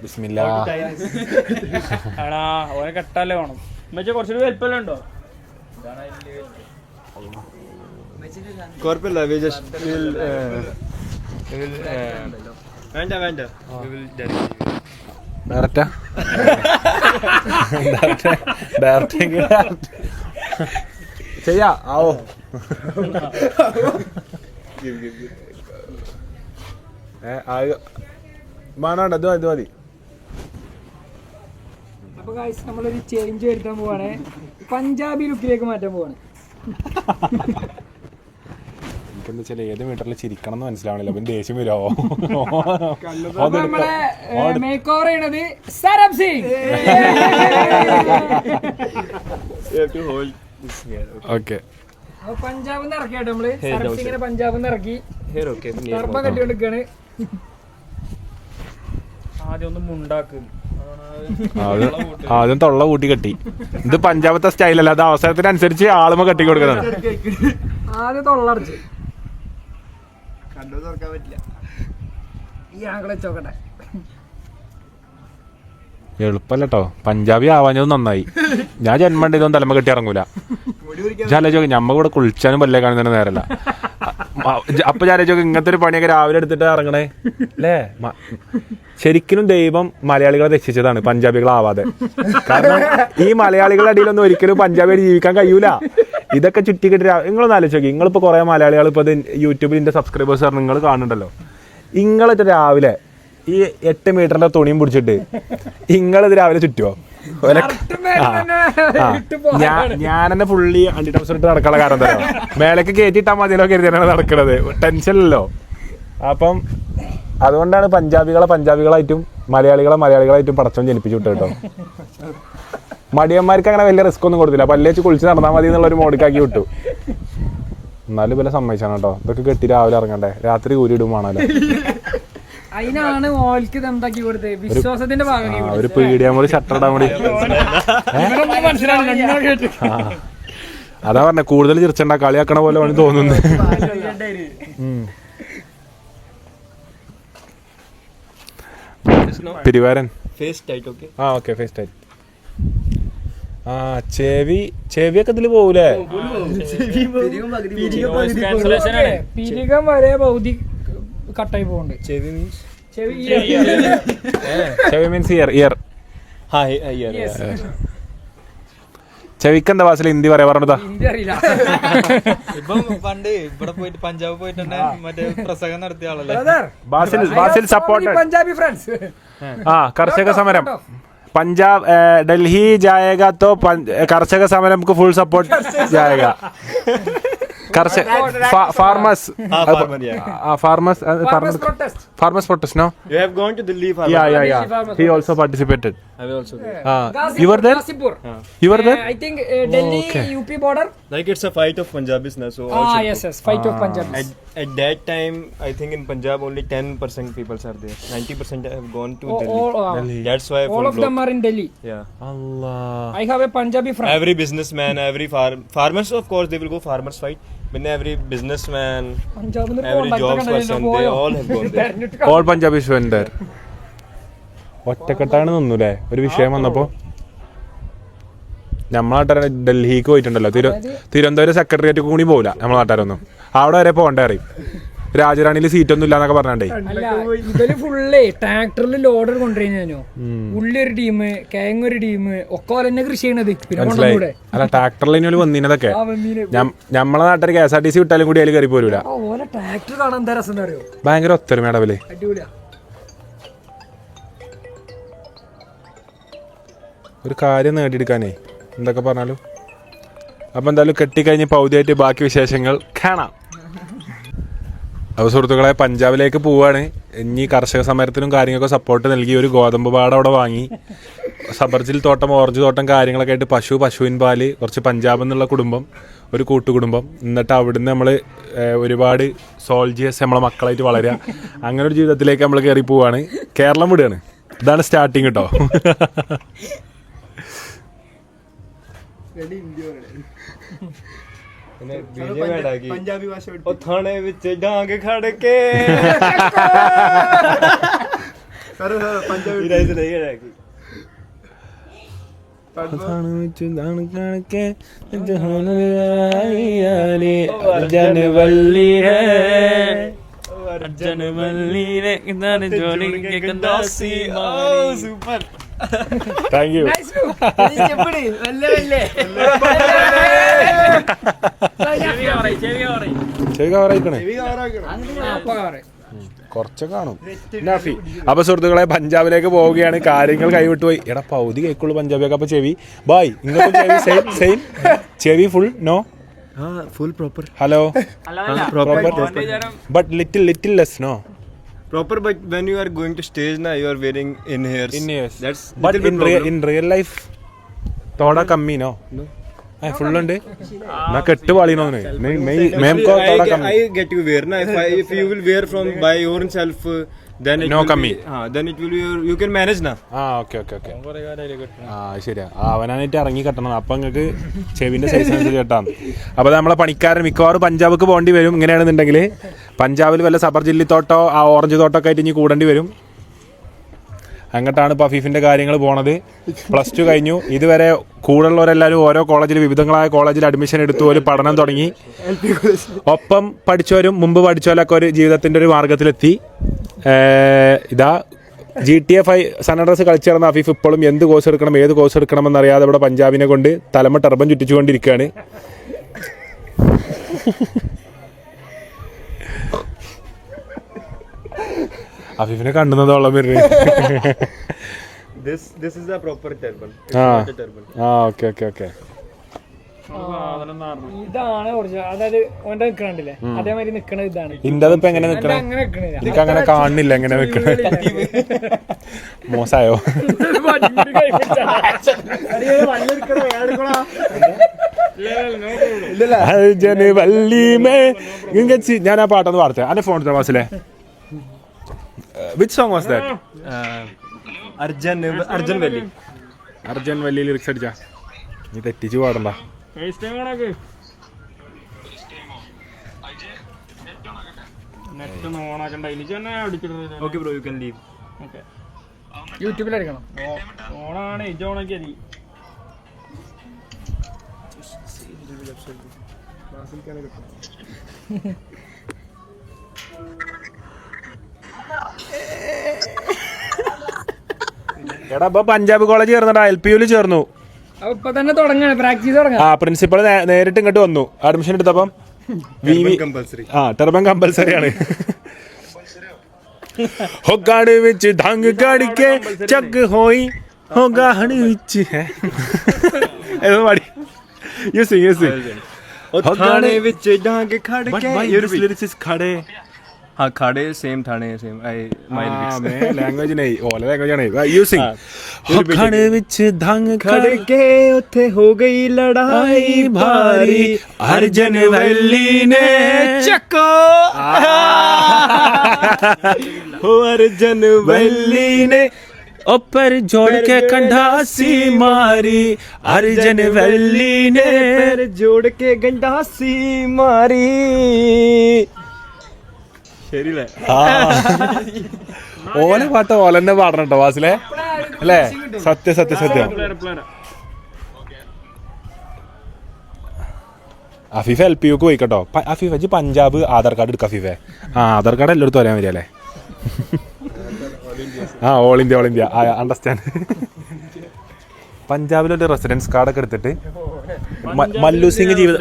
S1: ബിസ്മില്ലാ
S2: എടാ ഓനെ കെട്ടാലേ വേണം എന്നുവെച്ചാൽ കുറച്ചുകൂടി വലിപ്പമല്ലേ ഉണ്ടോ
S4: Corpella, we just will Vanda. We will
S1: ഡയറക്റ്റാ ചെയ്യാ ആവോ മാനാണ്ട് ഇത് മതി.
S3: അപ്പൊ ഗൈസ് നമ്മളൊരു ചേഞ്ച് വരുത്താൻ പോവാണ്, പഞ്ചാബി ലുക്കിലേക്ക് മാറ്റാൻ പോവാണ്.
S1: എനിക്കെന്താ വെച്ചാൽ ഏത് മീറ്ററിൽ ചിരിക്കണം എന്ന് മനസ്സിലാവണില്ല, പിന്നെ ദേഷ്യം വരുമോ.
S3: നമ്മളെ മേക്ക് ഓവർ ചെയ്യണത് സരബ് സിംഗ്.
S1: ഓക്കെ
S3: അപ്പൊ പഞ്ചാബിൽ നിന്ന് ഇറക്കിയാട്ടോ നമ്മള്. സരബ് സിംഗിനെ പഞ്ചാബിൽ നിന്ന് ഇറക്കി ടർബ കെട്ടിക്കൊണ്ടിരിക്കാണ്.
S2: ആദ്യം ഒന്ന് മുണ്ടാക്ക്.
S1: ആദ്യം തൊള്ള കൂട്ടി കെട്ടി. ഇത് പഞ്ചാബത്തെ സ്റ്റൈലല്ല, അത് അവസരത്തിനനുസരിച്ച് ആളുമ കെട്ടി കൊടുക്കുന്നത്.
S3: ആദ്യം തൊള്ളടച്ച്
S5: കണ്ടു തുറക്കാൻ പറ്റില്ല.
S3: ഈ ആംഗിൾ വെച്ചോക്കട്ടെ.
S1: എളുപ്പല്ല കേട്ടോ, പഞ്ചാബി ആവാഞ്ഞത് നന്നായി. ഞാൻ ജന്മണ്ട് ഇതൊന്നും തലമ കെട്ടി ഇറങ്ങൂല. ചാലോചോക്ക് ഞമ്മ കൂടെ കുളിച്ചാനും പല്ലേ കാണുന്നതിന് നേരല്ല. അപ്പൊ ചാലോചോക്ക് ഇങ്ങനത്തെ ഒരു പണിയൊക്കെ രാവിലെ എടുത്തിട്ട് ഇറങ്ങണേ അല്ലേ. ശരിക്കും ദൈവം മലയാളികളെ രക്ഷിച്ചതാണ് പഞ്ചാബികളാവാതെ. കാരണം ഈ മലയാളികളുടെ അടിയിലൊന്നും ഒരിക്കലും പഞ്ചാബിയായിട്ട് ജീവിക്കാൻ കഴിയൂല. ഇതൊക്കെ ചുറ്റിക്കെട്ടി നിങ്ങളൊന്ന് ആലോചിച്ച്, നിങ്ങളിപ്പോൾ കുറേ മലയാളികൾ ഇപ്പോൾ യൂട്യൂബിൽ എൻ്റെ സബ്സ്ക്രൈബേഴ്സ് നിങ്ങൾ കാണുന്നുണ്ടല്ലോ. നിങ്ങളിത് രാവിലെ ഈ 8 മീറ്ററിന്റെ തുണിയും പിടിച്ചിട്ട് നിങ്ങളിത് രാവിലെ ചുറ്റുമോ? ഞാനെന്നെ ഫുള്ളി അണ്ടി ടൗസർ ഇട്ട് നടക്കാനുള്ള കാരണം തരാം. മേലേക്ക് കയറ്റിയിട്ടാൽ മതിയല്ലോ കരുതിയാണ് നടക്കണത്, ടെൻഷനല്ലോ. അപ്പം അതുകൊണ്ടാണ് പഞ്ചാബികളായിട്ടും മലയാളികളായിട്ടും പടച്ചോൻ ജനിപ്പിച്ചു വിട്ടു കേട്ടോ. മടിയന്മാർക്ക് അങ്ങനെ വലിയ റിസ്ക് ഒന്നും കൊടുത്തില്ല, പല്ലേച്ച് കുളിച്ച് നടന്നാൽ മതി എന്നുള്ള ഒരു മോഡിക്കാക്കി വിട്ടു. എന്നാലും വില സമ്മതിച്ചാണ് കേട്ടോ. ഇതൊക്കെ കെട്ടി രാവിലെ ഇറങ്ങണ്ടേ, രാത്രി ഊരിടുമാണല്ലോ.
S3: അതിനാണ് ഓൽക്ക് എന്താക്കി കൊടുത്തത്, വിശ്വാസത്തിന്റെ ഭാഗം.
S1: ഒരു പീടിയാൻ കൂടി ഷട്ടറിടാൻ കൂടി. അതാ പറഞ്ഞ കൂടുതൽ ചിരിച്ചണ്ട, കളിയാക്കണ പോലെ വേണം തോന്നുന്നു. പിരിവാരൻ ഓക്കെ ഫേസ് ടൈറ്റ്. ചെവിയൊക്കെ ഇതില് പോവൂലേ?
S3: പിരികം വരെ ഭൗതി കട്ടായി പോകുന്നുണ്ട്.
S1: ചെവി മീൻസ് ഇയർ. ചെവിക്ക് എന്താ ഭാഷയിൽ ഹിന്ദി പറയാ പറഞ്ഞതാ?
S2: ഇപ്പം പണ്ട് ഇവിടെ പോയിട്ട് പഞ്ചാബ് പോയിട്ടുണ്ട്, മറ്റേ പ്രസംഗം നടത്തിയ ആളല്ലേ
S3: പഞ്ചാബി ഫ്രണ്ട്സ്.
S1: കർഷക സമരം पंजाब दिल्ली जाएगा तो कर्षक समरम को फुल सपोर्ट जाएगा. Farmers protest. No,
S4: you have gone to Delhi.
S1: Yeah. He also participated.
S4: I will also go.
S1: You were there? You were there?
S3: I think Delhi UP border.
S4: Like it's a fight of Punjabis now, so
S3: yes, fight of Punjabis.
S4: At that time, I think in Punjab only 10% people are there. 90% have gone to Delhi. That's why
S3: all of them are in Delhi.
S4: Yeah.
S1: Allah.
S3: I have a Punjabi friend.
S4: Every businessman, every farmers, of course, they will go farmers fight. But every businessman, every job person, they all have gone there.
S1: All Punjabis went there. ഒറ്റക്കെട്ടാണ് നിന്നൂലേ ഒരു വിഷയം വന്നപ്പോ. നമ്മളെ നാട്ടുകാരെ ഡൽഹിക്ക് പോയിട്ടുണ്ടല്ലോ, Thiruvananthapuram secretariat കൂടി പോകില്ല നമ്മളെ നാട്ടുകാരൊന്നും. അവിടെ വരെ പോകണ്ടേ അറിയും. രാജറാണിയിൽ സീറ്റൊന്നും ഇല്ലാന്നൊക്കെ പറഞ്ഞാണ്ടേ.
S3: ഇവര് ഫുള്ളേ ട്രാക്ടറിൽ ലോഡർ കൊണ്ടുവരുന്നോ, ഉള്ളി ഒരു ടീം, കിഴങ്ങ് ഒരു ടീം, ഒക്കെ ഓലെന്നെ കൃഷി ചെയ്യണത്.
S1: മനസ്സിലായി. അല്ല ട്രാക്ടറിൽ ഇനി വന്നീനതൊക്കെ നമ്മളെ നാട്ടിൽ KSRTC വിട്ടാലും കൂടി അതിൽ കയറി പോരൂല.
S3: ഓലെ ട്രാക്ടർ കാണാൻ എന്താ രസം അറിയോ,
S1: ഭയങ്കര ഒത്തൊരുമയുടെ അവല്.
S3: അടിപൊളിയാ.
S1: ഒരു കാര്യം നേടിയെടുക്കാനേ എന്തൊക്കെ പറഞ്ഞാലും. അപ്പം എന്തായാലും കെട്ടിക്കഴിഞ്ഞ് പൗതിയായിട്ട് ബാക്കി വിശേഷങ്ങൾ കാണാം. അപ്പോൾ സുഹൃത്തുക്കളെ പഞ്ചാബിലേക്ക് പോവുകയാണ്. ഇനി കർഷക സമരത്തിനും കാര്യങ്ങളൊക്കെ സപ്പോർട്ട് നൽകി ഒരു ഗോതമ്പ് പാടം അവിടെ വാങ്ങി, സബർജിൽ തോട്ടം, ഓറഞ്ച് തോട്ടം കാര്യങ്ങളൊക്കെ ആയിട്ട് പശുവിൻ പാല്, കുറച്ച് പഞ്ചാബ് എന്നുള്ള കുടുംബം, ഒരു കൂട്ടുകുടുംബം. എന്നിട്ട് അവിടുന്ന് നമ്മൾ ഒരുപാട് സോൾജിയേഴ്സ് നമ്മളെ മക്കളായിട്ട് വളരുക, അങ്ങനെ ഒരു ജീവിതത്തിലേക്ക് നമ്മൾ കയറി പോവുകയാണ്. കേരളം വിടുകയാണ്. ഇതാണ് സ്റ്റാർട്ടിങ് കേട്ടോ.
S5: पंजाबी भाषा
S4: थाने विच डांग खड़ के
S5: पंजाबी
S2: അർജുനവല്ലിനെ ഇതാണ് ജോലിക്ക് കണ്ടാസി മാറി.
S4: super.
S1: Thank you. ചെവി കവറായിക്കണേ കുറച്ച് കാണും. നാഫി അപ്പൊ സുഹൃത്തുക്കളെ പഞ്ചാബിലേക്ക് പോവുകയാണ്. കാര്യങ്ങൾ കൈവിട്ടു പോയി. എടാ പൗതി കേൾക്കുള്ളൂ പഞ്ചാബിയൊക്കെ. അപ്പൊ ചെവി ബായ് ഇങ്ങോട്ടും ചെവി സെയിം ചെവി full no
S4: Full proper.
S1: Hello
S2: proper.
S1: But little less no
S4: Proper, but when you are going to stage now, you are wearing in-ears. That's
S1: but
S4: little bit problem.
S1: In real life തോട കമ്മി no full ഉണ്ട്. ഞാൻ കെട്ട് പാളിനോ മേംകോ തോട കമ്മി.
S4: I get you wear na. If you will wear from by yourself, then it
S1: No
S4: will
S1: kammi.
S4: be, then it will be you can manage na.
S1: ആ okay ആ ശരിയാ. അവനായിട്ട് ഇറങ്ങി കെട്ടണം. അപ്പൊ നിങ്ങൾക്ക് ചെവിന്റെ സൈസ് അനുസരിച്ച് കെട്ടാന്ന്. അപ്പൊ നമ്മളെ പണിക്കാരൻ മിക്കവാറും പഞ്ചാബിക്ക് പോകേണ്ടി വരും. ഇങ്ങനെയാണെന്നുണ്ടെങ്കിൽ പഞ്ചാബിൽ വല്ല സബർ ജില്ലി തോട്ടോ ആ ഓറഞ്ച് തോട്ടമൊക്കെ ആയിട്ട് ഇനി കൂടേണ്ടി വരും. അങ്ങോട്ടാണ് ഇപ്പോൾ അഫീഫിൻ്റെ കാര്യങ്ങൾ പോണത്. +2 കഴിഞ്ഞു. ഇതുവരെ കൂടുതലുള്ളവരെല്ലാവരും ഓരോ കോളേജിൽ വിവിധങ്ങളായ കോളേജിൽ അഡ്മിഷൻ എടുത്തു ഒരു പഠനം തുടങ്ങി. ഒപ്പം പഠിച്ചവരും മുമ്പ് പഠിച്ചവരൊക്കെ ഒരു ജീവിതത്തിൻ്റെ ഒരു മാർഗത്തിലെത്തി. ഇതാ GTA 5 സൺ റൈസേഴ്സ് കളിച്ചു നടന്ന അഫീഫ് ഇപ്പോഴും എന്ത് കോഴ്സ് എടുക്കണം ഏത് കോഴ്സ് എടുക്കണമെന്നറിയാതെ ഇവിടെ പഞ്ചാബിനെ കൊണ്ട് തലമ ടർബൻ ചുറ്റിച്ചുകൊണ്ടിരിക്കുകയാണ്. അഫീഫിനെ കണ്ടുന്നതോളം വരുന്നത്.
S4: This is the proper turban.
S1: Okay
S3: ഇതാണ് ഒറിജിനൽ. അതായത് ഓന്റെ നിക്കണില്ലേ അതേമാതിരി നിക്കണ ഇതാണ്.
S1: ഇന്റത് ഇപ്പൊ എങ്ങനെ നിക്കണേ?
S3: അങ്ങനെ നിക്കണില്ല.
S1: എനിക്ക് അങ്ങനെ കാണുന്നില്ല എങ്ങനെ നിക്കണേ. മോശമായോ? ഞാൻ ആ പാട്ടൊന്ന് പാടത്തെ. അന്റെ ഫോൺ വാസിലെ which song was that?
S4: Arjun Valley.
S1: Arjan Vailly lyrics അടിച്ചാ നീ തെറ്റിച്ച് പാടണ്ട.
S4: Okay bro, you can leave.
S3: യൂട്യൂബിലെടുക്കണം.
S2: ഓണാണ് ഇജോണൊക്കെ
S1: എടാ ഇപ്പൊ പഞ്ചാബ് കോളേജ് ചേർന്നടാ. LPU ചേർന്നു.
S3: ഇപ്പൊ തന്നെ തുടങ്ങാണ് പ്രാക്ടീസ് തുടങ്ങാം.
S1: ആ പ്രിൻസിപ്പൾ നേരിട്ട് ഇങ്ങോട്ട് വന്നു അഡ്മിഷൻ എടുത്തപ്പം.
S4: Compulsory.
S1: ആ ടർബൻ കമ്പൽസറി ആണ്. ഹൊഗാട് വെച്ച് ധങ് കടിക്കെ ചക്ക് ഹോയി ഹൊഗാട് വെച്ച് ഏതോ പാടി. You sing
S4: Thane vich dang khad ke.
S1: Your lyrics is khade.
S4: हाँ खाड़े same Thane same. My lyrics.
S1: language नहीं ओला language नहीं. You sing. खड़े विच धंग
S4: खड़ के उथे हो गई लड़ाई भारी अर्जन वल्ली ने चको हो अर्जन वल्ली ने
S1: ऊपर जोड़ के कंधासी मारी अर्जन वल्ली ने
S4: पैर जोड़ के गंडासी मारी. ശരിയല്ലേ?
S1: ഓല പാട്ട് ഓലെന്നെ പാടണം കേട്ടോ വാസിലെ അല്ലേ? സത്യം. അഫീഫ LPU പോയി കേട്ടോ. അഫീഫ ജി പഞ്ചാബ് ആധാർ കാർഡ് എടുക്ക. അഫീഫെ ആധാർ കാർഡ് എല്ലായിടത്തും അറിയാൻ വരികയല്ലേ? All India understand. പഞ്ചാബിലൊരു റെസിഡൻസ് കാർഡൊക്കെ എടുത്തിട്ട് മല്ലു സിംഗ് ജീവിതം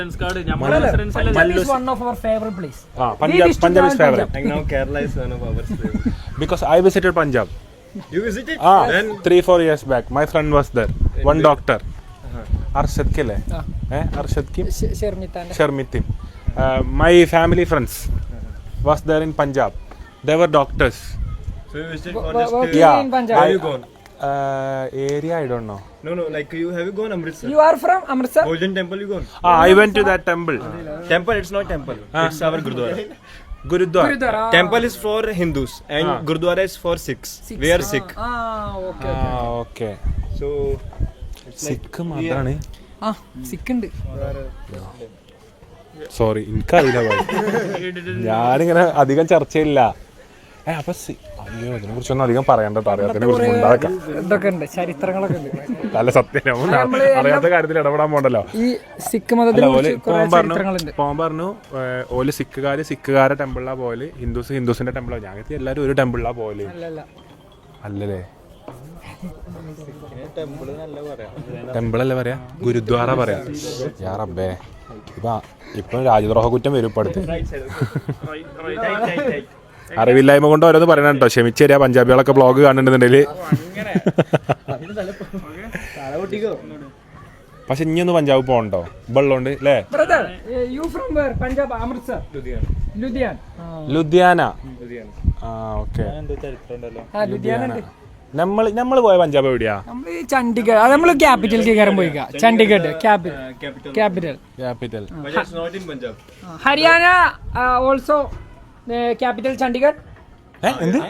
S1: Punjab is favorite.
S4: Now Kerala is one of our favorite.
S1: Because I visited Punjab.
S4: You visited?
S1: 3-4 years back. My friend was there. One doctor. Arshad Kile. Arshad Kim? Sharmitin. My family friends was there in Punjab. They were doctors.
S4: So you visited for just
S3: Yeah. in Punjab.
S4: Where you gone?
S1: Area I don't know.
S4: No, like you have you gone Amritsar?
S3: You are from Amritsar?
S4: Golden Temple you gone?
S1: I went to that temple.
S4: Temple, it's not temple. It's our Gurdwara.
S1: Gurudwara.
S4: Temple is for Hindus and Gurdwara is for Sikhs. We are Sikh.
S3: Okay.
S1: Okay.
S4: So
S1: Sikh മാത്രാണ്.
S3: സിക്ക് ഉണ്ട്.
S1: Sorry എനിക്കറിയില്ല. ഞാനിങ്ങനെ അധികം ചർച്ചയില്ല. അപ്പൊ അയ്യോ ഇതിനെ കുറിച്ചൊന്നും അധികം പറയണ്ട കേട്ടോ. അറിയാത്തതിനെ കുറിച്ച് ഉണ്ടാക്കാം.
S3: ഇതൊക്കെ ഉണ്ട്, ചരിത്രങ്ങളൊക്കെ ഉണ്ട്.
S1: നല്ല സത്യം അറിയാത്ത കാര്യത്തിൽ ഇടപെടാൻ പോകണ്ടല്ലോ.
S3: ഈ സിഖ് മതത്തിൽ ചരിത്രങ്ങളുണ്ട്.
S1: പോകാൻ പറഞ്ഞു ഓല് സിഖുകാരെ ടെമ്പിളിലാ പോല്, ഹിന്ദുസിന്റെ ടെമ്പിളാ. ഞങ്ങൾക്ക് എല്ലാവരും ഒരു ടെമ്പിളിലാ പോല്. അല്ലല്ലേ? ടെമ്പിൾ അല്ലേ പറയാ, ഗുരുദ്വാര പറയാ. യാ റബ്ബേ, ഇപ്പൊ രാജ്യദ്രോഹ കുറ്റം വരും ഇപ്പൊ അടുത്ത്. അറിവില്ലായ്മ കൊണ്ട് ഓരോന്ന് പറയണം കേട്ടോ, ക്ഷമിച്ചു തരാ. പഞ്ചാബികളൊക്കെ ബ്ലോഗ് കാണുന്നുണ്ടെന്നുണ്ടെങ്കിൽ. പക്ഷെ ഇനിയൊന്ന് പഞ്ചാബ് പോകണ്ടോ? വെള്ളമുണ്ട് അല്ലേ? ലുധിയാന. ആ ഓക്കെ. നമ്മള് പോയ പഞ്ചാബ് എവിടെയാ?
S3: ചണ്ഡീഗഡ്. അത് നമ്മള് ക്യാപിറ്റൽ കയറാൻ പോയിക്കാ. Chandigarh capital. Haryana also capital Chandigarh.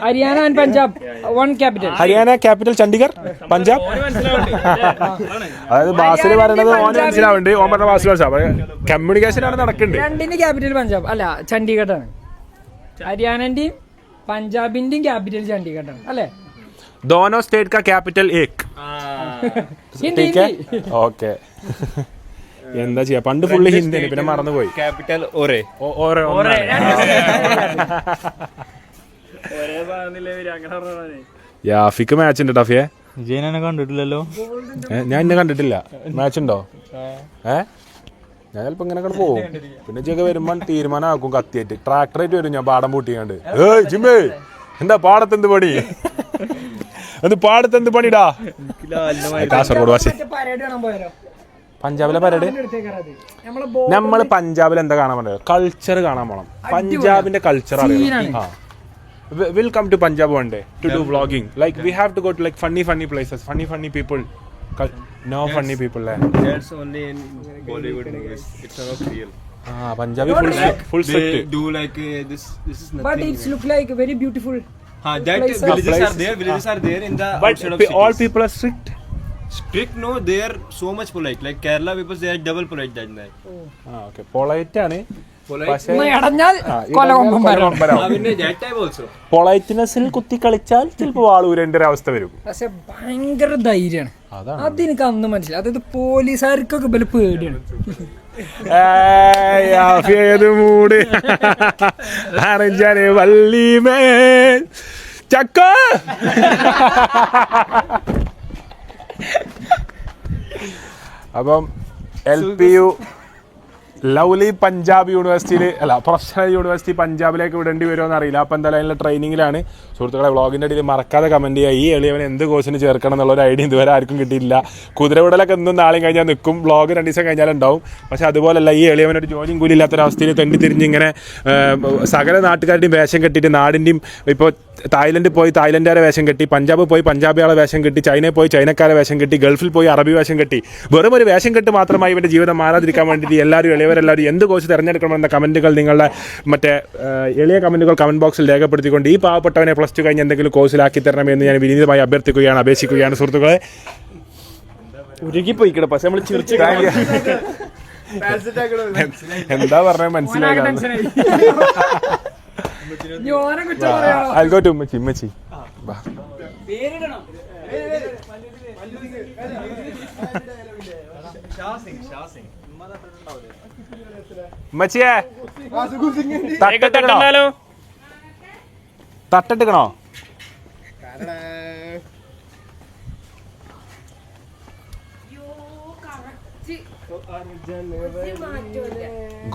S3: Haryana and Punjab one capital.
S1: Haryana capital Chandigarh, Punjab. അതായത് ബാസിൽ പറയണത് ഓന് മനസ്സിലാവുന്നുണ്ട്, ഓൻ പറഞ്ഞ ബാസിൽ മനസ്സിലാവും. കമ്മ്യൂണിക്കേഷൻ ആണ് നടക്കുന്നുണ്ട്.
S3: രണ്ടിന്റെ ക്യാപിറ്റൽ പഞ്ചാബ് അല്ല ചണ്ഡീഗഡ് ആണ്. ഹരിയാനന്റെയും പഞ്ചാബിന്റെയും ക്യാപിറ്റൽ ചണ്ഡീഗഡ് ആണ് അല്ലേ?
S1: दोनों स्टेट का कैपिटल एक. ठीक है, ओके. എന്താ ചെയ്യാ, പണ്ട് ഫുള്ള് ഹിന്ദി, പിന്നെ മറന്നുപോയി.
S4: ക്യാപിറ്റൽ ഓരേ.
S1: യാഫിക്ക് മാച്ച് ഉണ്ട് ടഫിയെ.
S2: വിജയനെ കണ്ടിട്ടില്ലല്ലോ.
S1: ഞാൻ ഇന്നെ കണ്ടിട്ടില്ല. മാച്ച് ഉണ്ടോ? ഞാൻ ചിലപ്പോ ഇങ്ങനെ പോകും. പിന്നെ ചെക്ക് വരുമ്പോ തീരുമാനമാക്കും കത്തിയായിട്ട്. ട്രാക്ടറായിട്ട് വരും ഞാൻ പാടം പൂട്ടിയാണ്ട്. ജിമ്മേ എന്താ പാടത്തെന്ത് പണി? അത് പാടത്തെന്ത് പണിടാ? കാസർഗോഡ് ഭാഷ. പഞ്ചാബിലെ പരേഡ്. നമ്മള് പഞ്ചാബിൽ എന്താ കാണാൻ പറ്റുക? കൾച്ചർ കാണാൻ പോണം. പഞ്ചാബിന്റെ കൾച്ചർ അറിയാം. We'll come to Punjab one day to do vlogging. Like we have to go to like funny places, funny people. No funny people there.
S4: That's only in Bollywood movies. It's not real.
S1: Punjabi full strict.
S4: They do like this is nothing.
S3: But it's look like very beautiful.
S4: That villages are there. Villages are there in the outside of cities.
S1: All people are strict.
S4: Strict no, they are so much polite. Like Kerala people, they are double polite than that.
S1: Okay. Polite ആണ്. പൊളൈറ്റ്നെസ്സിൽ കുത്തി കളിച്ചാൽ ചിലപ്പോ വാളൂരേണ്ട ഒരു അവസ്ഥ വരും.
S3: പക്ഷെ ഭയങ്കര ധൈര്യമാണ്. അതെനിക്ക് അന്ന് മനസ്സിലായി. അതായത് പോലീസുകാർക്കൊക്കെ വലിയ പേടിയാണ്.
S1: ഏത് മൂട് അറിഞ്ഞാല് വള്ളിമേൽ ചക്ക. അപ്പം LPU ലവ്ലി പഞ്ചാബ് യൂണിവേഴ്സിറ്റിയിൽ അല്ല പ്രൊഫഷണൽ യൂണിവേഴ്സിറ്റി പഞ്ചാബിലേക്ക് വിടേണ്ടി വരുമോ എന്നറിയില്ല. അപ്പം എന്തായാലും അതിൻ്റെ ട്രെയിനിങ്ങിലാണ്. സുഹൃത്തുക്കളെ വ്ളോഗിൻ്റെ ഇടയിൽ മറക്കാതെ കമൻറ്റ് ചെയ്യുക. ഈ എളിയവൻ എന്ത് കോഴ്സിന് ചേർക്കണം എന്നുള്ളൊരു ഐഡിയ ഇതുവരെ ആർക്കും കിട്ടിയില്ല. കുതിരവിടലൊക്കെ എന്നും നാളെയും കഴിഞ്ഞാൽ നിൽക്കും. വ്ളോഗ് 2 ദിവസം കഴിഞ്ഞാലുണ്ടാവും. പക്ഷെ അതുപോലല്ല, ഈ എളിയവനൊരു ജോലിയും കൂലി ഇല്ലാത്തൊരവസ്ഥയിൽ തെണ്ടി തിരിഞ്ഞ് ഇങ്ങനെ സകല നാട്ടുകാരുടെയും വേഷം കെട്ടിയിട്ട് നാടിൻ്റെയും ഇപ്പോൾ തായ്ലൻഡിൽ പോയി തായ്ലൻഡുകാരെ വേഷം കെട്ടി, പഞ്ചാബ് പോയി പഞ്ചാബികളെ വേഷം കെട്ടി, ചൈനയിൽ പോയി ചൈനക്കാരെ വേഷം കെട്ടി, ഗൾഫിൽ പോയി അറബി വേഷം കെട്ടി, വെറും ഒരു വേഷം കെട്ട് മാത്രമായി ഇവൻ്റെ ജീവിതം മാറാതിരിക്കാൻ വേണ്ടിയിട്ട് എളിയവരെല്ലാവരും എന്ത് കോഴ്സ് തിരഞ്ഞെടുക്കണമെന്ന കമൻറ്റുകൾ നിങ്ങളുടെ മറ്റേ എളിയ കമൻറ്റുകൾ കമൻറ്റ് ബോക്സിൽ രേഖപ്പെടുത്തിക്കൊണ്ട് ഈ പാവപ്പെട്ടവനെ +2 കഴിഞ്ഞ് എന്തെങ്കിലും കോഴ്സിലാക്കി തരണമെന്ന് ഞാൻ വിനീതമായി അഭ്യർത്ഥിക്കുകയാണ് സുഹൃത്തുക്കളെ.
S2: ഉരുകിപ്പോയിക്കട. പക്ഷെ നമ്മൾ ചിരിച്ചു
S1: എന്താ പറഞ്ഞത് മനസ്സിലായി. I'll go to ഉമ്മച്ചി. ഉമ്മച്ചിയെ തട്ടെടുക്കണോ?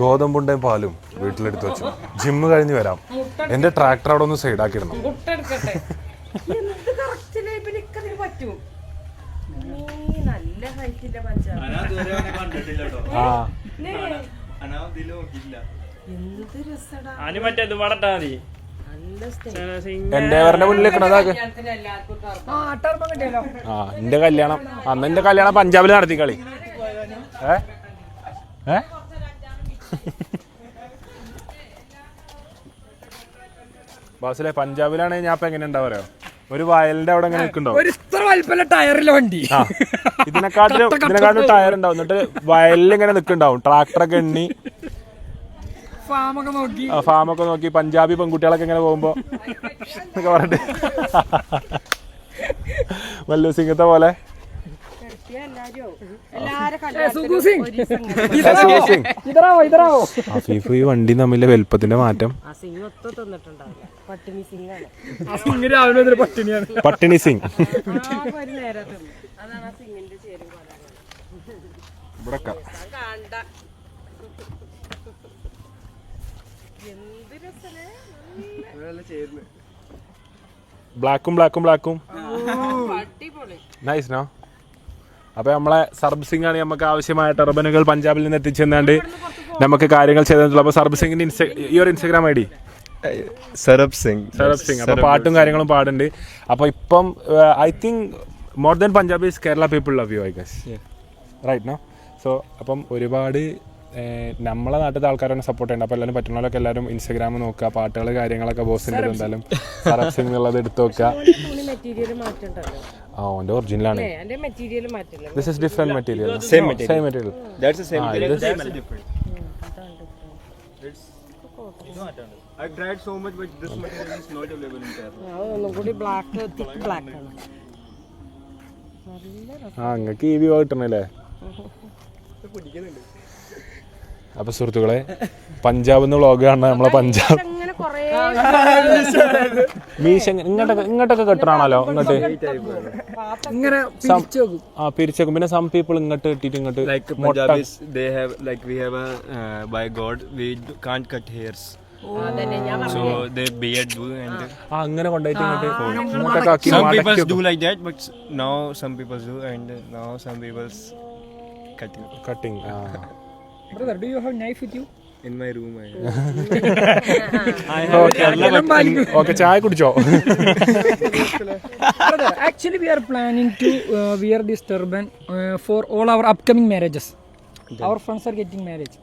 S1: ഗോതമ്പുണ്ടയും പാലും വീട്ടിലെടുത്ത് വെച്ചു. ജിമ്മ് കഴിഞ്ഞ് വരാം. എന്റെ ട്രാക്ടർ അവിടെ ഒന്ന് സൈഡാക്കിയിടണം. എന്റെ മുന്നിലേക്ക് എന്റെ കല്യാണം അന്ന് എന്റെ കല്യാണം പഞ്ചാബിൽ നടത്തി കളി. ബസ്സിലെ പഞ്ചാബിലാണ് ഞാൻ ഇപ്പൊ എങ്ങനെ ഉണ്ടാവുക? ഒരു വയലിന്റെ അവിടെ എങ്ങനെ നിൽക്കണ്ടോ?
S3: ടയറിലെ വണ്ടി
S1: ഇതിനെക്കാട്ടിലും ടയർ ഉണ്ടാവും. എന്നിട്ട് വയലിൽ ഇങ്ങനെ നിൽക്കുന്നുണ്ടാവും. ട്രാക്ടറൊക്കെ എണ്ണി
S3: ഫാമൊക്കെ നോക്കി
S1: ഫാമൊക്കെ നോക്കി പഞ്ചാബി പെൺകുട്ടികളൊക്കെ ഇങ്ങനെ പോകുമ്പോ എന്നൊക്കെ പറഞ്ഞിട്ട് മല്ലു സിംഗത്തെ പോലെ അഫീഫ് ഈ വണ്ടി തമ്മിലെ വലുപ്പത്തിന്റെ മാറ്റം പട്ടിണി സിംഗ് ബ്ലാക്കും നൈസ് നോ. അപ്പൊ നമ്മളെ സർബ് സിംഗ് ആണ് നമുക്ക് ആവശ്യമായ ടർബനുകൾ പഞ്ചാബിൽ നിന്ന് എത്തിച്ചെന്നാണ്ട് നമുക്ക് കാര്യങ്ങൾ ചെയ്തിട്ടുള്ളത്. അപ്പൊ സർബ് സിംഗിന്റെ ഈ ഒരു Instagram I D
S4: Sarab Singh.
S1: അപ്പൊ പാട്ടും കാര്യങ്ങളും പാടുണ്ട്. അപ്പൊ ഇപ്പം I think more than Punjabis Kerala people love you I guess right no. So അപ്പം ഒരുപാട് നമ്മളെ നാട്ടിലത്തെ ആൾക്കാരാണ് സപ്പോർട്ട് ചെയ്യുന്നത്. അപ്പോൾ എല്ലാവരും പറ്റുന്നവരൊക്കെ എല്ലാവരും ഇൻസ്റ്റാഗ്രാം നോക്കുക, പാട്ടുകൾ കാര്യങ്ങളൊക്കെ ബോസിൻ്റെ എന്തായാലും സർബ് സിംഗ് എന്നുള്ളത് എടുത്ത് നോക്കുക. ആ ഓൻ്റെ ഒറിജിനലാണ്. This is different material. Same material.
S4: That's the same material. That's different. I tried so much, but this material is not available in Kerala.
S1: ആ നിങ്ങൾക്ക് ഈ വ്യൂ കിട്ടണല്ലേ. അപ്പൊ സുഹൃത്തുക്കളെ പഞ്ചാബ് എന്ന് വ്ളോഗ് കാണുന്ന നമ്മളെ പഞ്ചാബ് മീശ ഇങ്ങോട്ടൊക്കെ കെട്ടണാണല്ലോ. ഇങ്ങോട്ട് പിരിച്ചേക്കും. പിന്നെ സം പീപ്പിൾ ഇങ്ങോട്ട് ഇട്ടിട്ട് ഇങ്ങോട്ട്
S4: Like Punjabis, they have we have a by God we can't cut hairs. So they beard do and
S1: അങ്ങനെ കൊണ്ടുപോയിട്ട് ഇങ്ങോട്ടൊക്കെ ആക്കി
S4: some people do like that, but now some people do and now some people's
S1: cutting.
S3: Brother, do you have knife with you?
S4: in my room.
S1: Okay ചായ കുടിച്ചോ?
S3: Brother, actually we are planning to wear this turban for all our upcoming marriages. Our friends are getting marriage.